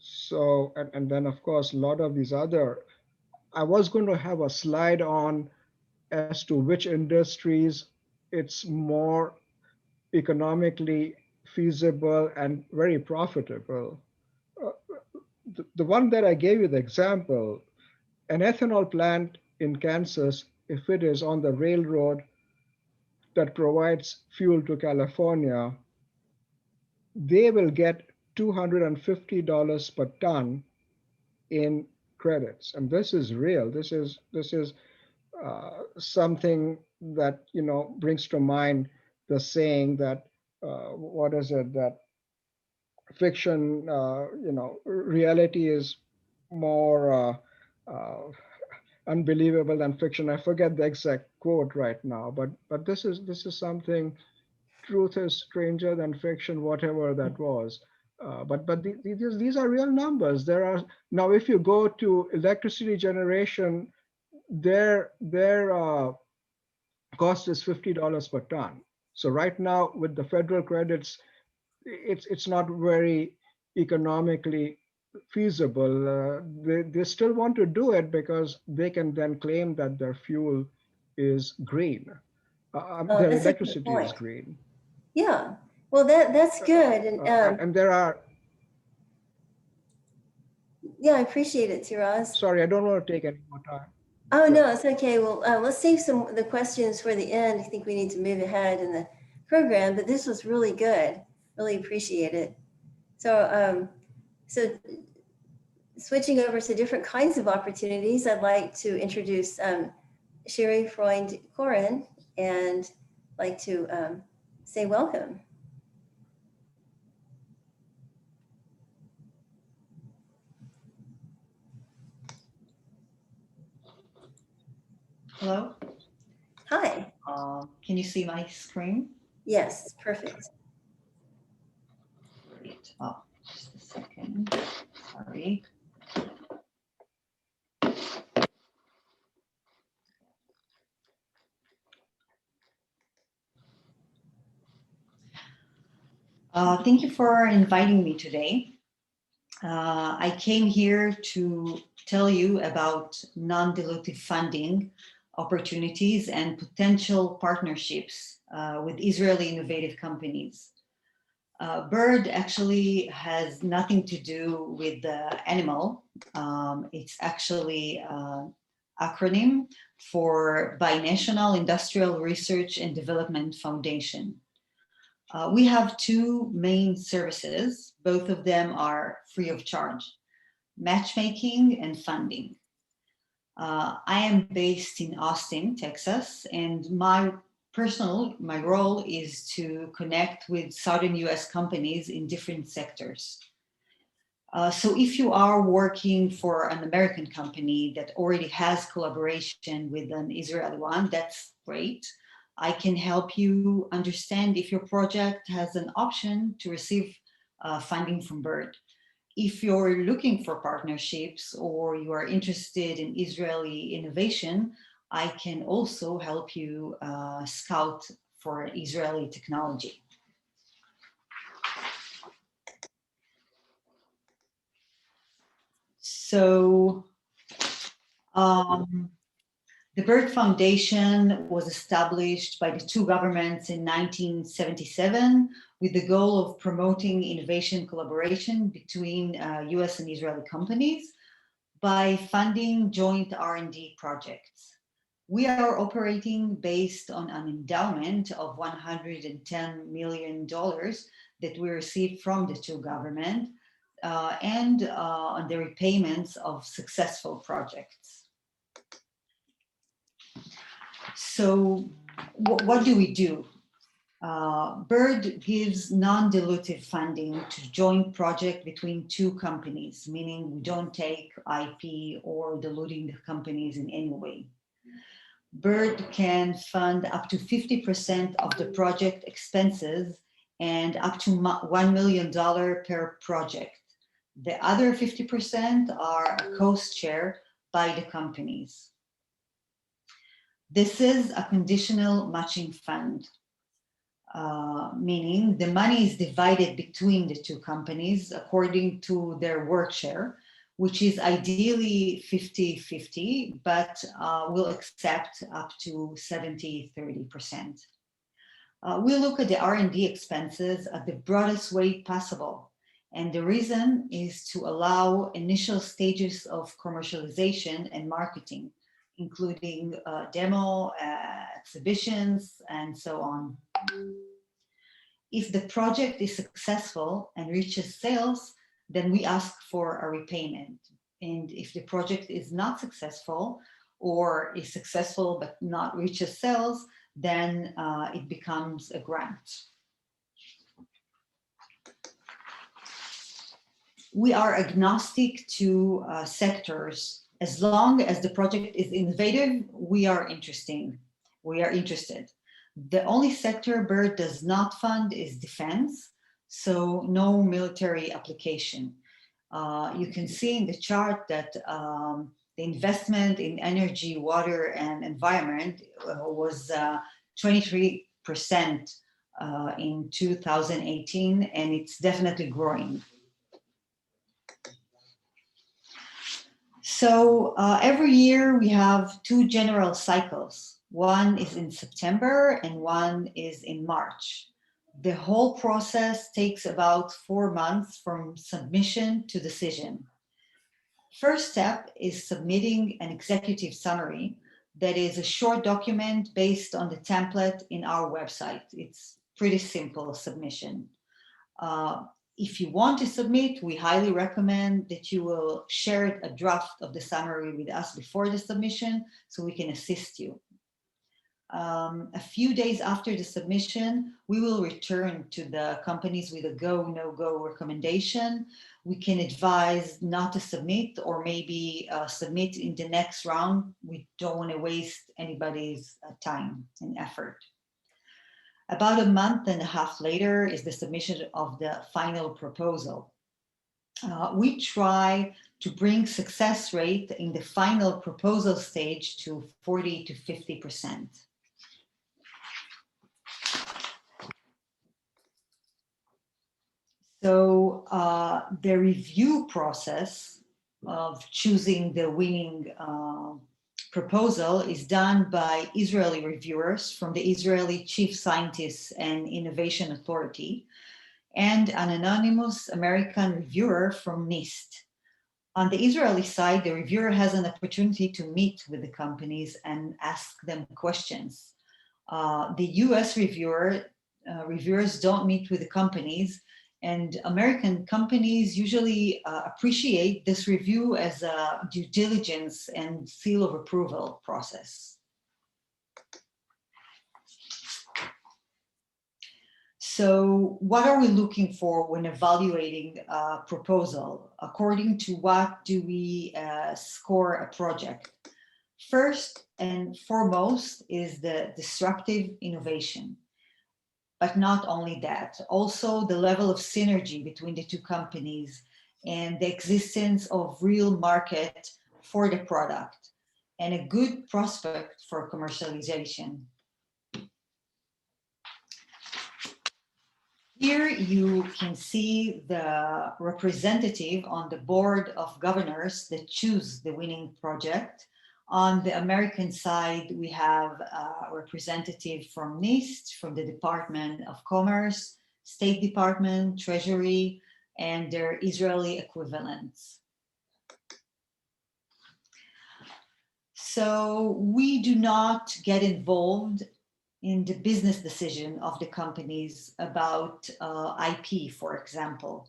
So, and then of course, a lot of these other, I was going to have a slide on as to which industries it's more economically feasible and very profitable. Uh, the one that I gave you the example, an ethanol plant in Kansas, if it is on the railroad that provides fuel to California, they will get $250 per ton in credits, and this is real. This is something that brings to mind the saying that what is it, that fiction, reality is more unbelievable than fiction. I forget the exact quote right now, but this is something. Truth is stranger than fiction, whatever that was. But these are real numbers. There are now, if you go to electricity generation, their cost is $50 per ton. So right now, with the federal credits, it's not very economically feasible. They still want to do it because they can then claim that their fuel is green. Oh, Their that's a good electricity is point. green. Yeah, well, that's good. And there are, yeah, I appreciate it, Tiraz. sorry, I don't want to take any more time. Oh, Yeah. no, it's okay. Well, let's save some of the questions for the end. I think we need to move ahead in the program, but this was really good. Really appreciate it. So, so switching over to different kinds of opportunities, I'd like to introduce Shiri, Freund, Koren, and like to say welcome. Hello. Hi. Can you see my screen? Yes, perfect. Great. Oh, just a second. Sorry. Thank you for inviting me today. I came here to tell you about non-dilutive funding opportunities and potential partnerships with Israeli innovative companies. Bird actually has nothing to do with the animal. It's actually an acronym for Binational Industrial Research and Development Foundation. We have two main services. Both of them are free of charge: matchmaking and funding. I am based in Austin, Texas, and my role is to connect with Southern US companies in different sectors. So if you are working for an American company that already has collaboration with an Israeli one, that's great. I can help you understand if your project has an option to receive funding from BIRD. If you're looking for partnerships or you are interested in Israeli innovation, I can also help you scout for Israeli technology. So the BIRD Foundation was established by the two governments in 1977 with the goal of promoting innovation collaboration between US and Israeli companies by funding joint R&D projects. We are operating based on an endowment of $110 million that we received from the two governments and on the repayments of successful projects. So what do we do? BIRD gives non-dilutive funding to joint project between two companies, meaning we don't take IP or diluting the companies in any way. BIRD can fund up to 50% of the project expenses and up to $1 million per project. The other 50% are a cost share by the companies. This is a conditional matching fund, meaning the money is divided between the two companies according to their work share, which is ideally 50-50, but we'll accept up to 70-30%. We look at the R&D expenses at the broadest way possible. And the reason is to allow initial stages of commercialization and marketing, including demo, exhibitions, and so on. If the project is successful and reaches sales, then we ask for a repayment. And if the project is not successful or is successful but not reaches sales, then it becomes a grant. We are agnostic to sectors. As long as the project is innovative, we are interested. The only sector BIRD does not fund is defense, so no military application. You can see in the chart that the investment in energy, water, and environment was 23% in 2018, and it's definitely growing. So every year we have two general cycles. One is in September and one is in March. The whole process takes about 4 months from submission to decision. First step is submitting an executive summary that is a short document based on the template in our website. It's pretty simple submission. If you want to submit, we highly recommend that you will share a draft of the summary with us before the submission so we can assist you. A few days after the submission, we will return to the companies with a go, no-go recommendation. We can advise not to submit or maybe submit in the next round. We don't want to waste anybody's time and effort. About a month and a half later is the submission of the final proposal. We try to bring success rate in the final proposal stage to 40 to 50%. So the review process of choosing the winning proposal is done by Israeli reviewers from the Israeli Chief Scientists and Innovation Authority and an anonymous American reviewer from NIST. On the Israeli side, the reviewer has an opportunity to meet with the companies and ask them questions. The US reviewers don't meet with the companies And American companies usually appreciate this review as a due diligence and seal of approval process. So what are we looking for when evaluating a proposal? According to what do we score a project? First and foremost is the disruptive innovation. But not only that, also the level of synergy between the two companies and the existence of real market for the product and a good prospect for commercialization. Here you can see the representative on the board of governors that choose the winning project. On the American side, we have a representative from NIST, from the Department of Commerce, State Department, Treasury, and their Israeli equivalents. So we do not get involved in the business decision of the companies about IP, for example.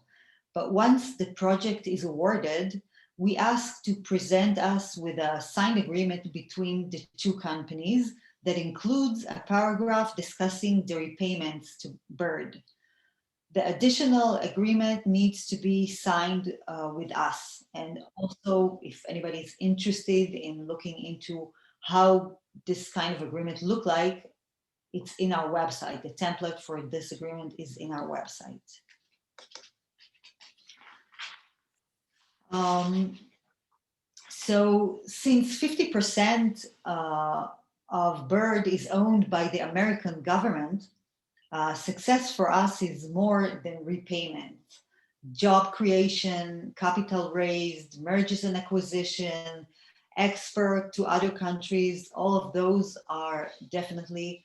But once the project is awarded, we ask to present us with a signed agreement between the two companies that includes a paragraph discussing the repayments to Bird. The additional agreement needs to be signed with us. And also, if anybody is interested in looking into how this kind of agreement look like, it's in our website. The template for this agreement is in our website. So since 50% of Bird is owned by the American government, success for us is more than repayment. Job creation, capital raised, mergers and acquisition, export to other countries, all of those are definitely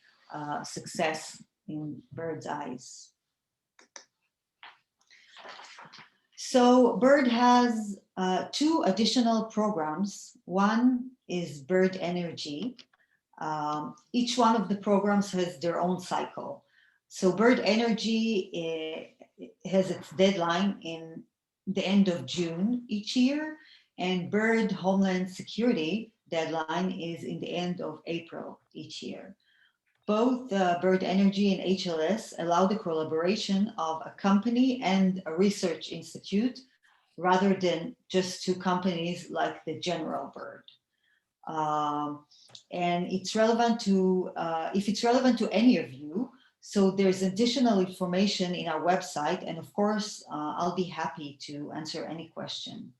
success in Bird's eyes. So Bird has two additional programs. One is Bird Energy. Each one of the programs has their own cycle. So Bird Energy has its deadline in the end of June each year, and Bird Homeland Security deadline is in the end of April each year. Both Bird Energy and HLS allow the collaboration of a company and a research institute rather than just two companies like the general Bird. And it's relevant to, if it's relevant to any of you, so there's additional information in our website, and of course, I'll be happy to answer any question.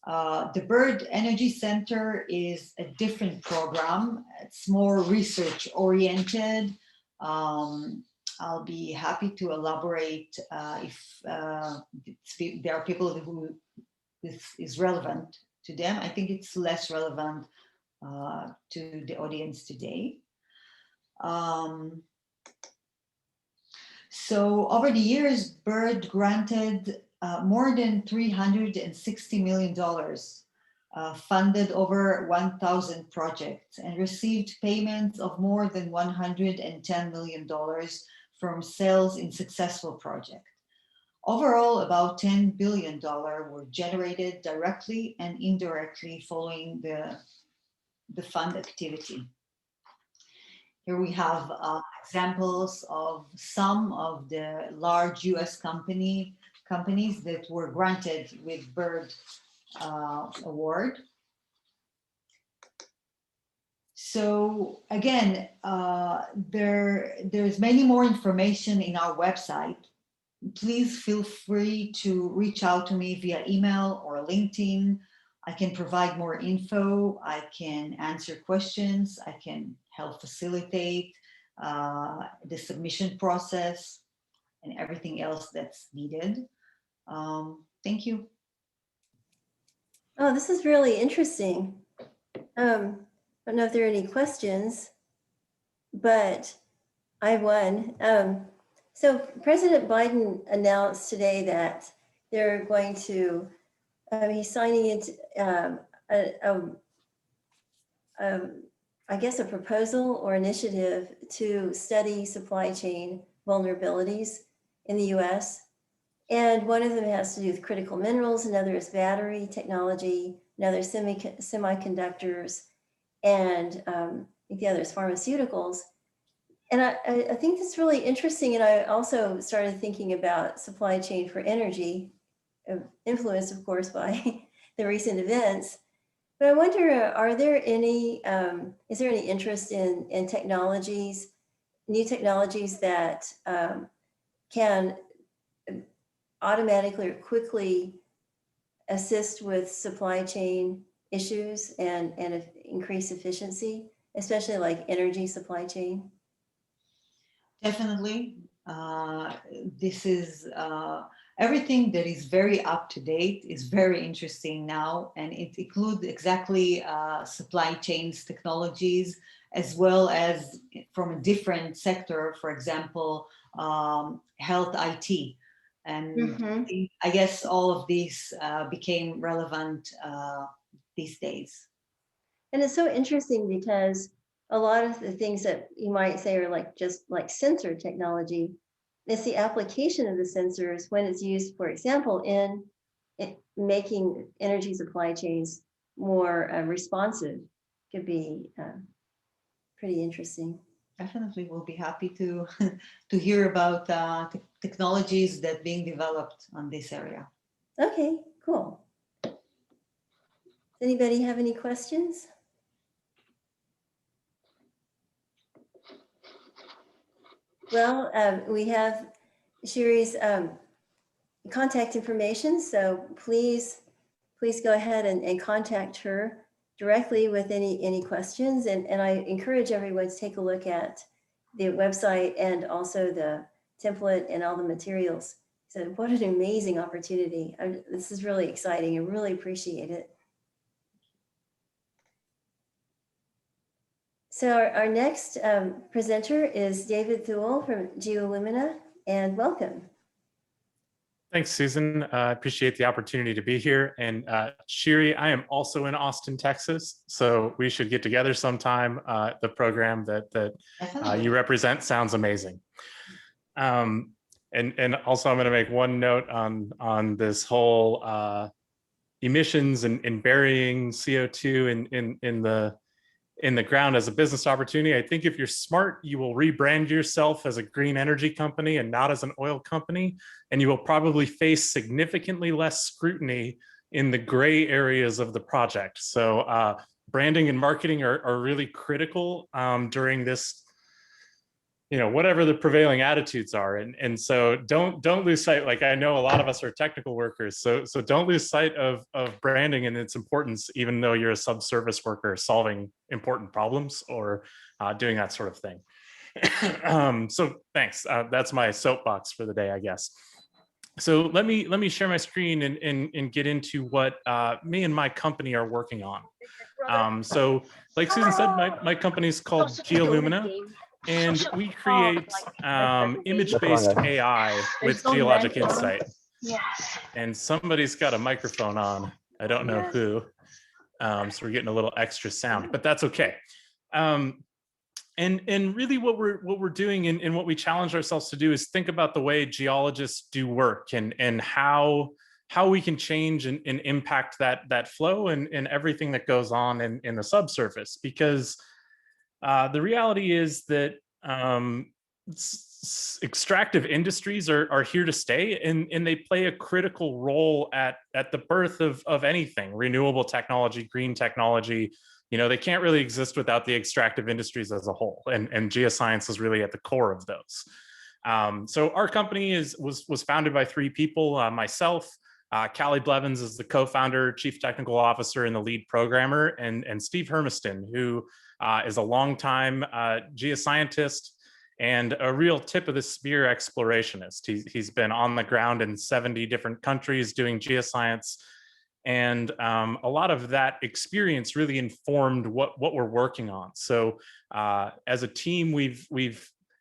The Bird Energy Center is a different program. It's more research oriented. I'll be happy to elaborate if there are people who this is relevant to them. I think it's less relevant to the audience today. So over the years, Bird granted more than $360 million, funded over 1,000 projects, and received payments of more than $110 million from sales in successful projects. Overall, about $10 billion were generated directly and indirectly following the fund activity. Here we have examples of some of the large US companies that were granted with Bird award. So again, there's many more information in our website. Please feel free to reach out to me via email or LinkedIn. I can provide more info. I can answer questions. I can help facilitate the submission process and everything else that's needed. Thank you. Oh, this is really interesting. I don't know if there are any questions, but I have one. So President Biden announced today that they're going to, he's signing into, I guess, a proposal or initiative to study supply chain vulnerabilities in the US. And one of them has to do with critical minerals, another is battery technology, another semiconductors, and I think the other is pharmaceuticals. And I think that's really interesting. And I also started thinking about supply chain for energy, influenced, of course, by the recent events. But I wonder, are there any, is there any interest in technologies, new technologies that can automatically or quickly assist with supply chain issues and increase efficiency, especially like energy supply chain? Definitely. This is everything that is very up to date is very interesting now, and it includes exactly supply chains technologies, as well as from a different sector, for example, health IT. And I guess all of these became relevant these days. And it's so interesting because a lot of the things that you might say are like just like sensor technology, it's the application of the sensors when it's used, for example, in making energy supply chains more responsive could be pretty interesting. Definitely, we'll be happy to to hear about technologies that being developed on this area. Okay, cool. Does anybody have any questions? Well, we have Shiri's contact information, so please go ahead and contact her directly with any questions. And I encourage everyone to take a look at the website and also the template and all the materials. So what an amazing opportunity. This is really exciting. I really appreciate it. So our next presenter is David Thul from Geolumina, and welcome. Thanks, Susan. I appreciate the opportunity to be here. And Shiri, I am also in Austin, Texas, so we should get together sometime. The program that you represent sounds amazing. And also, I'm going to make one note on this whole emissions and burying CO2 in the ground as a business opportunity. I think if you're smart, you will rebrand yourself as a green energy company and not as an oil company, and you will probably face significantly less scrutiny in the gray areas of the project. So branding and marketing are really critical during this, whatever the prevailing attitudes are. And so don't lose sight. Like, I know a lot of us are technical workers, so don't lose sight of branding and its importance, even though you're a subsurface worker solving important problems or doing that sort of thing. So thanks. That's my soapbox for the day, I guess. So let me share my screen and get into what me and my company are working on. So like Susan said, my company is called Geolumina. And we create image-based AI with geologic insight. Yes. And somebody's got a microphone on. I don't know who. So we're getting a little extra sound, but that's okay. And really what we're doing and what we challenge ourselves to do is think about the way geologists do work and how we can change and impact that flow and everything that goes on in the subsurface. Because the reality is that extractive industries are here to stay, and they play a critical role at the birth of anything, renewable technology, green technology. They can't really exist without the extractive industries as a whole, and geoscience is really at the core of those. So our company was founded by 3 people, myself, Callie Blevins is the co-founder, chief technical officer, and the lead programmer, and Steve Hermiston, who is a longtime geoscientist and a real tip of the spear explorationist. He's been on the ground in 70 different countries doing geoscience. And a lot of that experience really informed what we're working on. So as a team, we've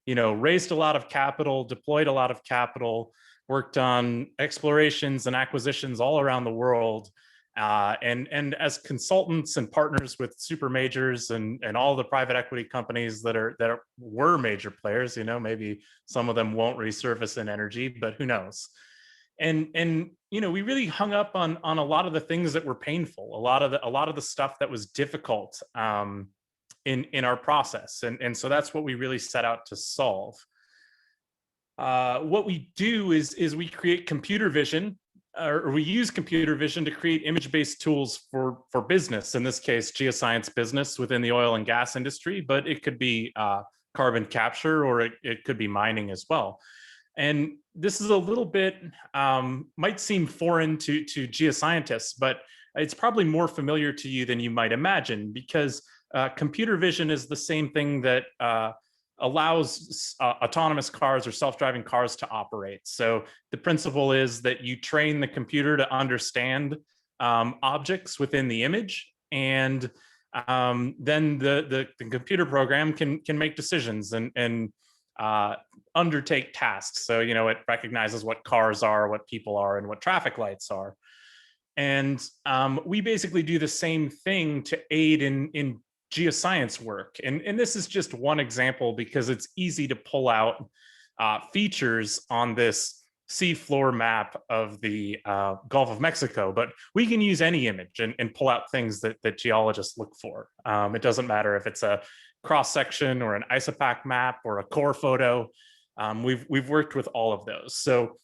raised a lot of capital, deployed a lot of capital, worked on explorations and acquisitions all around the world. And as consultants and partners with super majors and all the private equity companies that were major players, maybe some of them won't resurface in energy, but who knows? And we really hung up on a lot of the things that were painful, a lot of the stuff that was difficult in our process. And so that's what we really set out to solve. What we do is we create computer vision, or we use computer vision to create image-based tools for business, in this case, geoscience business within the oil and gas industry, but it could be carbon capture, or it could be mining as well. And this is a little bit, might seem foreign to geoscientists, but it's probably more familiar to you than you might imagine, because computer vision is the same thing that allows autonomous cars or self-driving cars to operate. So the principle is that you train the computer to understand objects within the image, and then the computer program can make decisions and undertake tasks. So, it recognizes what cars are, what people are, and what traffic lights are. And we basically do the same thing to aid in geoscience work. And this is just one example, because it's easy to pull out features on this seafloor map of the Gulf of Mexico, but we can use any image and pull out things that geologists look for. It doesn't matter if it's a cross-section or an isopac map or a core photo. We've worked with all of those. So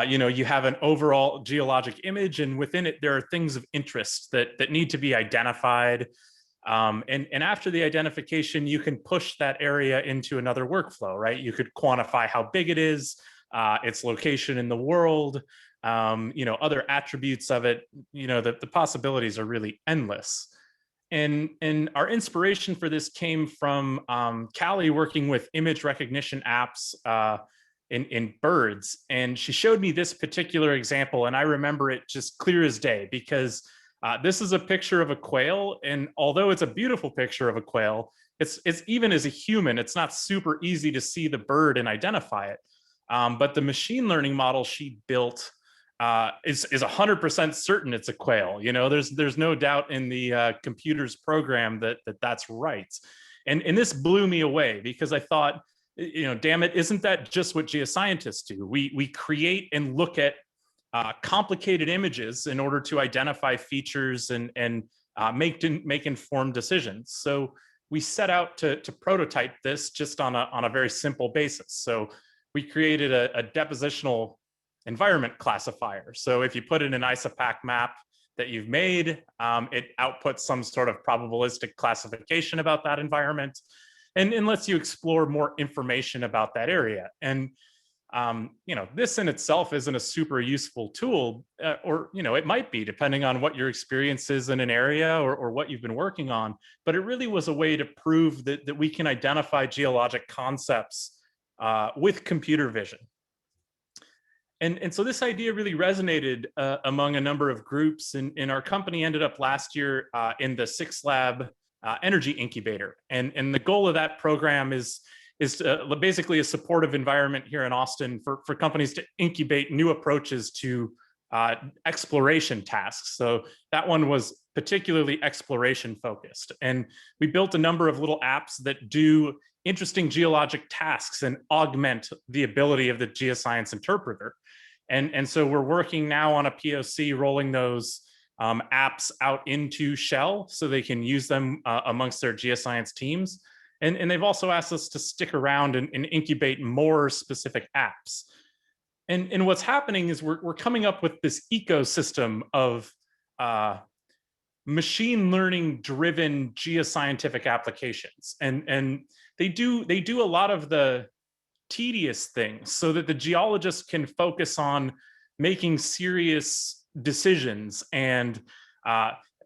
you have an overall geologic image, and within it there are things of interest that need to be identified. And after the identification, you can push that area into another workflow, right? You could quantify how big it is, its location in the world, other attributes of it. The possibilities are really endless. And our inspiration for this came from Callie working with image recognition apps in birds. And she showed me this particular example, and I remember it just clear as day, because this is a picture of a quail, and although it's a beautiful picture of a quail, it's even as a human, it's not super easy to see the bird and identify it. But the machine learning model she built is 100% certain it's a quail. There's no doubt in the computer's program that that's right. And this blew me away, because I thought, damn it, isn't that just what geoscientists do? We create and look at complicated images in order to identify features and make informed decisions. So we set out to prototype this just on a very simple basis. So we created a depositional environment classifier. So if you put in an isopac map that you've made, it outputs some sort of probabilistic classification about that environment, and lets you explore more information about that area. And this in itself isn't a super useful tool, or it might be, depending on what your experience is in an area or what you've been working on. But it really was a way to prove that we can identify geologic concepts with computer vision. And so this idea really resonated among a number of groups, and our company ended up last year in the 6 Lab energy incubator. And the goal of that program is basically a supportive environment here in Austin for companies to incubate new approaches to exploration tasks. So that one was particularly exploration focused. And we built a number of little apps that do interesting geologic tasks and augment the ability of the geoscience interpreter. And so we're working now on a POC, rolling those apps out into Shell so they can use them amongst their geoscience teams. And they've also asked us to stick around and incubate more specific apps. And what's happening is we're coming up with this ecosystem of machine learning driven geoscientific applications. And they do a lot of the tedious things so that the geologist can focus on making serious decisions and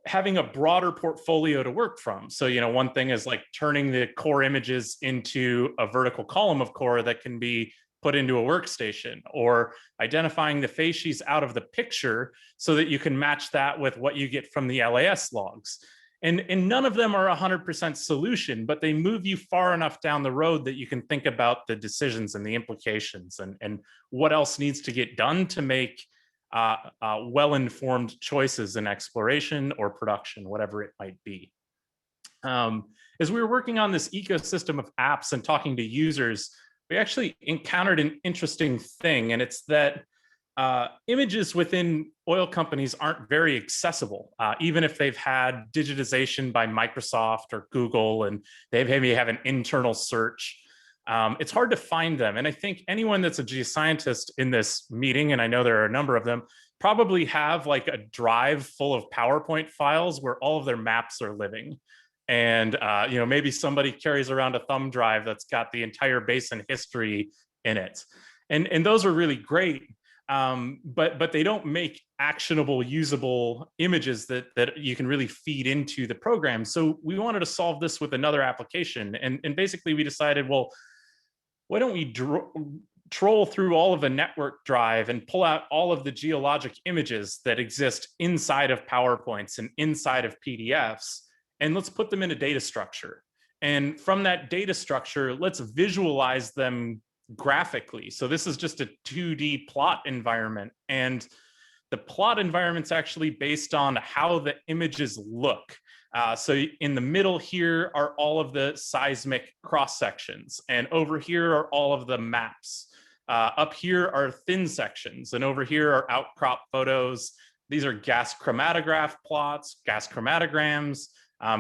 having a broader portfolio to work from. So, one thing is like turning the core images into a vertical column of core that can be put into a workstation, or identifying the facies out of the picture so that you can match that with what you get from the LAS logs. And none of them are 100% solution, but they move you far enough down the road that you can think about the decisions and the implications and what else needs to get done to make well-informed choices in exploration or production, whatever it might be. As we were working on this ecosystem of apps and talking to users, we actually encountered an interesting thing, and it's that images within oil companies aren't very accessible, even if they've had digitization by Microsoft or Google and they maybe have an internal search. It's hard to find them. And I think anyone that's a geoscientist in this meeting, and I know there are a number of them, probably have like a drive full of PowerPoint files where all of their maps are living. And maybe somebody carries around a thumb drive that's got the entire basin history in it. And those are really great. But they don't make actionable, usable images that you can really feed into the program. So we wanted to solve this with another application. And basically we decided, well, why don't we troll through all of the network drive and pull out all of the geologic images that exist inside of PowerPoints and inside of PDFs, and let's put them in a data structure. And from that data structure, let's visualize them graphically. So this is just a 2D plot environment. And the plot environment's actually based on how the images look. So in the middle here are all of the seismic cross sections. And over here are all of the maps. Up here are thin sections. And over here are outcrop photos. These are gas chromatograph plots, gas chromatograms.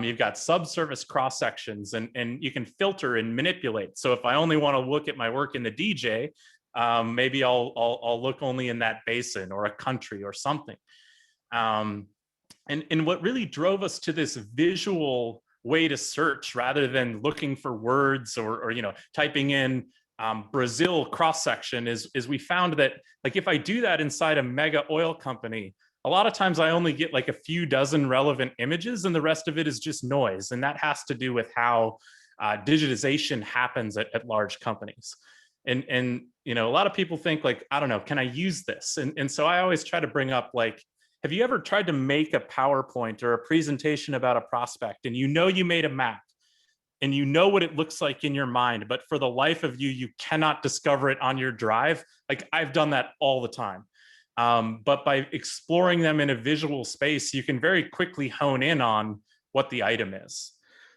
You've got subsurface cross sections, and you can filter and manipulate. So if I only want to look at my work in the DJ, maybe I'll look only in that basin or a country or something. And what really drove us to this visual way to search rather than looking for words or typing in Brazil cross section is we found that, like, if I do that inside a mega oil company, a lot of times I only get like a few dozen relevant images and the rest of it is just noise. And that has to do with how digitization happens at large companies. And a lot of people think like, I don't know, can I use this? And so I always try to bring up, like, have you ever tried to make a PowerPoint or a presentation about a prospect and you made a map and you know what it looks like in your mind, but for the life of you, you cannot discover it on your drive? Like, I've done that all the time. But by exploring them in a visual space, you can very quickly hone in on what the item is.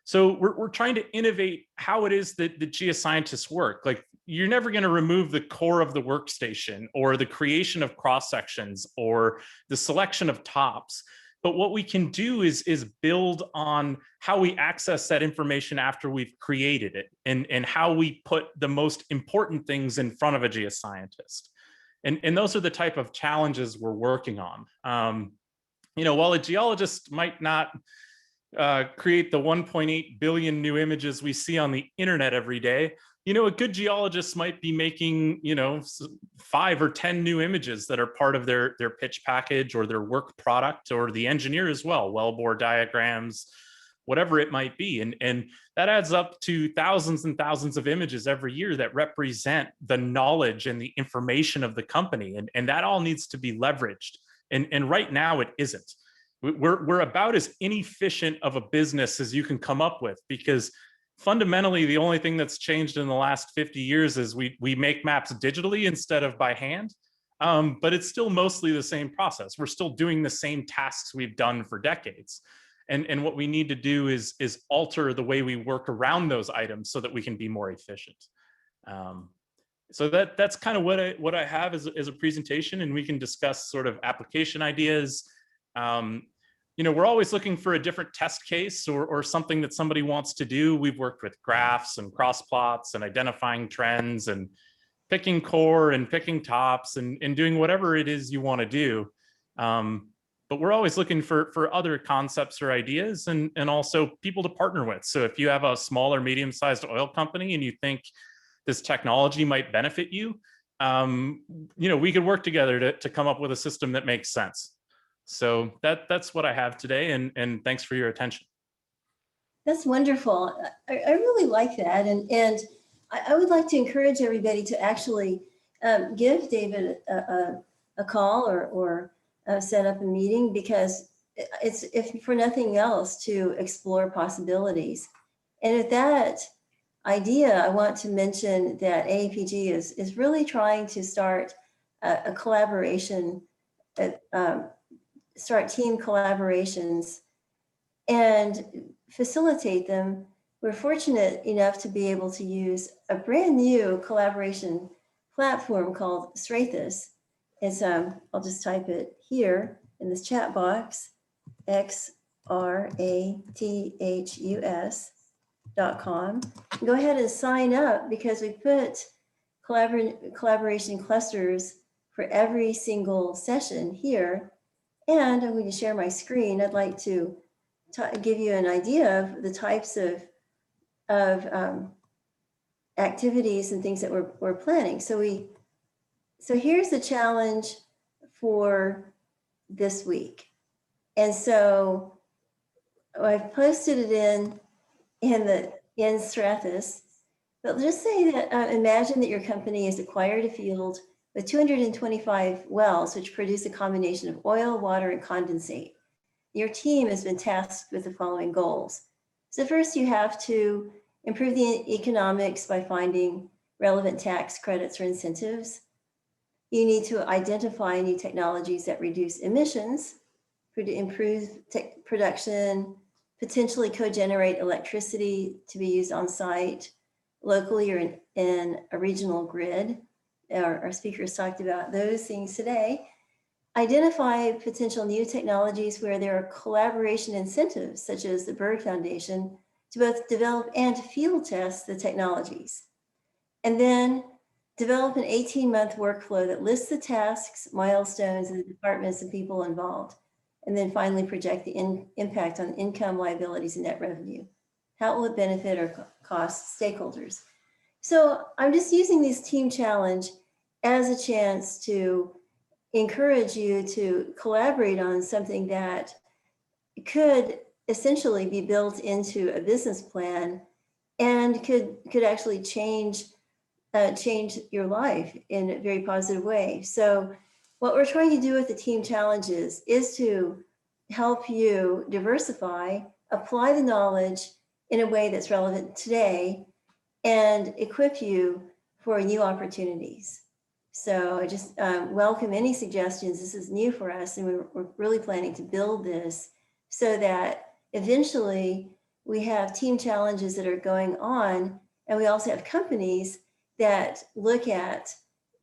So we're trying to innovate how it is that the geoscientists work. Like, you're never going to remove the core of the workstation or the creation of cross sections or the selection of tops. But what we can do is build on how we access that information after we've created it and how we put the most important things in front of a geoscientist. And those are the type of challenges we're working on. While a geologist might not create the 1.8 billion new images we see on the internet every day, a good geologist might be making, 5 or 10 new images that are part of their pitch package or their work product, or the engineer as well, wellbore diagrams, whatever it might be. And that adds up to thousands and thousands of images every year that represent the knowledge and the information of the company. And that all needs to be leveraged. And right now it isn't. We're about as inefficient of a business as you can come up with, because fundamentally the only thing that's changed in the last 50 years is we make maps digitally instead of by hand. But it's still mostly the same process. We're still doing the same tasks we've done for decades. And what we need to do is alter the way we work around those items so that we can be more efficient. So that's kind of what I have as a presentation, and we can discuss sort of application ideas. We're always looking for a different test case or something that somebody wants to do. We've worked with graphs and cross plots and identifying trends and picking core and picking tops and doing whatever it is you want to do. But we're always looking for other concepts or ideas and also people to partner with. So if you have a small or medium-sized oil company and you think this technology might benefit you, we could work together to come up with a system that makes sense. So that's what I have today, and thanks for your attention. That's wonderful. I really like that. And I would like to encourage everybody to actually give David a call or set up a meeting, because it's, if for nothing else, to explore possibilities. And with that idea, I want to mention that AAPG is really trying to start a collaboration, start team collaborations and facilitate them. We're fortunate enough to be able to use a brand new collaboration platform called Xrathus. It's, I'll just type it here in this chat box, xrathus.com. Go ahead and sign up because we put collaboration clusters for every single session here. And I'm going to share my screen. I'd like to give you an idea of the types of activities and things that we're planning. So here's the challenge for this week. And so I've posted it in Xrathus, but just say that, imagine that your company has acquired a field with 225 wells, which produce a combination of oil, water, and condensate. Your team has been tasked with the following goals. So first, you have to improve the economics by finding relevant tax credits or incentives. You need to identify new technologies that reduce emissions, improve production, potentially co-generate electricity to be used on site, locally or in a regional grid. Our speakers talked about those things today. Identify potential new technologies where there are collaboration incentives, such as the Bird Foundation, to both develop and field test the technologies. And then develop an 18-month workflow that lists the tasks, milestones, and the departments and people involved. And then finally project the impact on income, liabilities, and net revenue. How will it benefit or cost stakeholders? So I'm just using this team challenge as a chance to encourage you to collaborate on something that could essentially be built into a business plan and could actually change your life in a very positive way. So what we're trying to do with the team challenges is to help you diversify, apply the knowledge in a way that's relevant today, and equip you for new opportunities. So I just welcome any suggestions. This is new for us, and we're really planning to build this so that eventually we have team challenges that are going on, and we also have companies that look at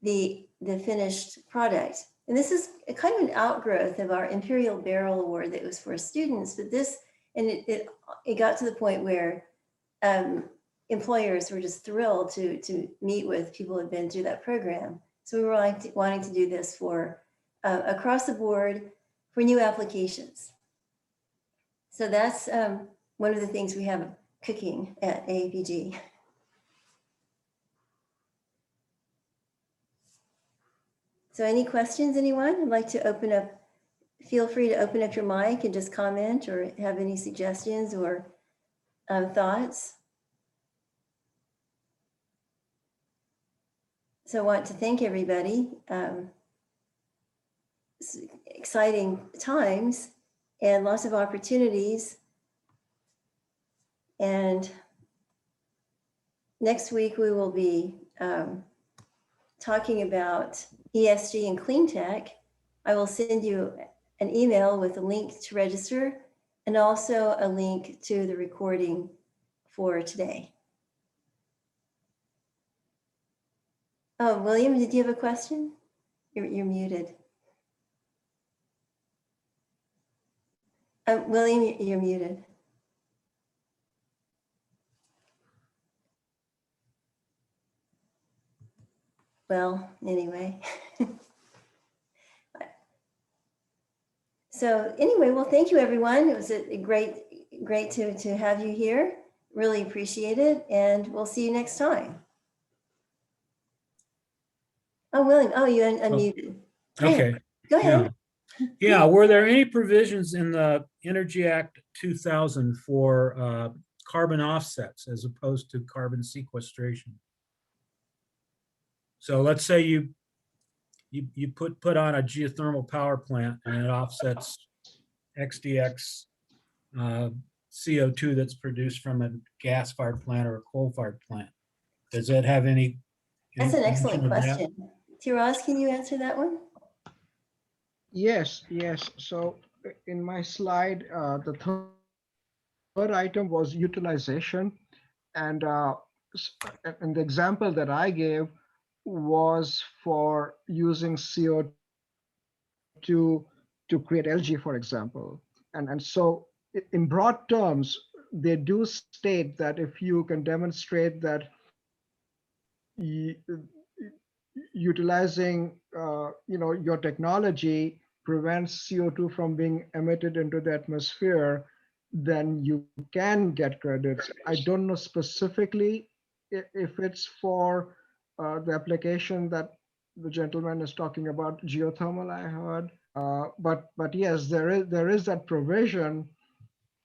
the finished product. And this is a kind of an outgrowth of our Imperial Barrel Award that was for students, but this, and it got to the point where employers were just thrilled to meet with people who had been through that program. So we were wanting to do this for across the board for new applications. So that's one of the things we have cooking at AAPG. So any questions, anyone? I'd like to open up, feel free to open up your mic and just comment or have any suggestions or thoughts. So I want to thank everybody. Exciting times and lots of opportunities. And next week we will be talking about ESG and clean tech. I will send you an email with a link to register and also a link to the recording for today. Oh, William, did you have a question? You're muted. William, you're muted. Well, anyway. So anyway, well, thank you, everyone. It was a great to have you here. Really appreciate it. And we'll see you next time. Oh, William, oh, you unmuted. Okay. Go ahead. Yeah. Were there any provisions in the Energy Act 2000 for carbon offsets as opposed to carbon sequestration? So let's say you put on a geothermal power plant and it offsets XDX CO2 that's produced from a gas-fired plant or a coal-fired plant. Does that have any? That's an excellent question. Tiraz, can you answer that one? Yes. So in my slide, the third item was utilization. And the example that I gave was for using CO2 to create algae, for example. And so in broad terms, they do state that if you can demonstrate that utilizing your technology prevents CO2 from being emitted into the atmosphere, then you can get credits. I don't know specifically if it's for the application that the gentleman is talking about, geothermal, I heard. But yes, there is that provision.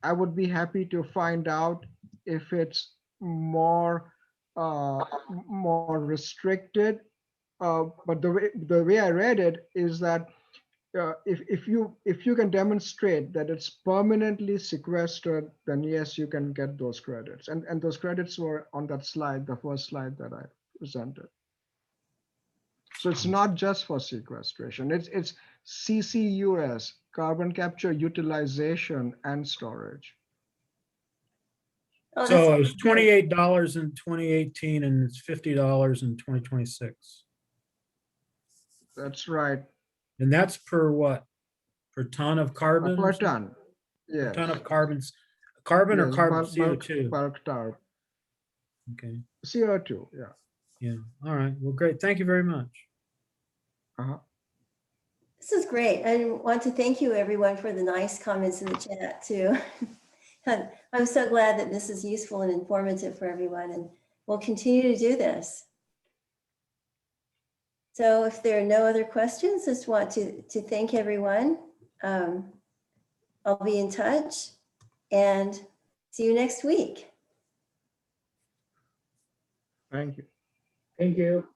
I would be happy to find out if it's more restricted. But the way I read it is that if you can demonstrate that it's permanently sequestered, then yes, you can get those credits. And those credits were on that slide, the first slide that I presented. So it's not just for sequestration. It's CCUS, carbon capture, utilization, and storage. Oh, So that's it was $28 in 2018 and it's $50 in 2026. That's right. And that's per what? Per ton of carbon? Per or something? ton. Per Yes. ton of carbons, carbon or Yes, carbon, bulk CO2? tar. Okay, CO2, yeah. yeah, all right, well, great, thank you very much. Uh-huh. This is great. I want to thank you everyone for the nice comments in the chat too. I'm so glad that this is useful and informative for everyone, and we'll continue to do this. So if there are no other questions, just want to thank everyone. I'll be in touch and see you next week. Thank you. Thank you.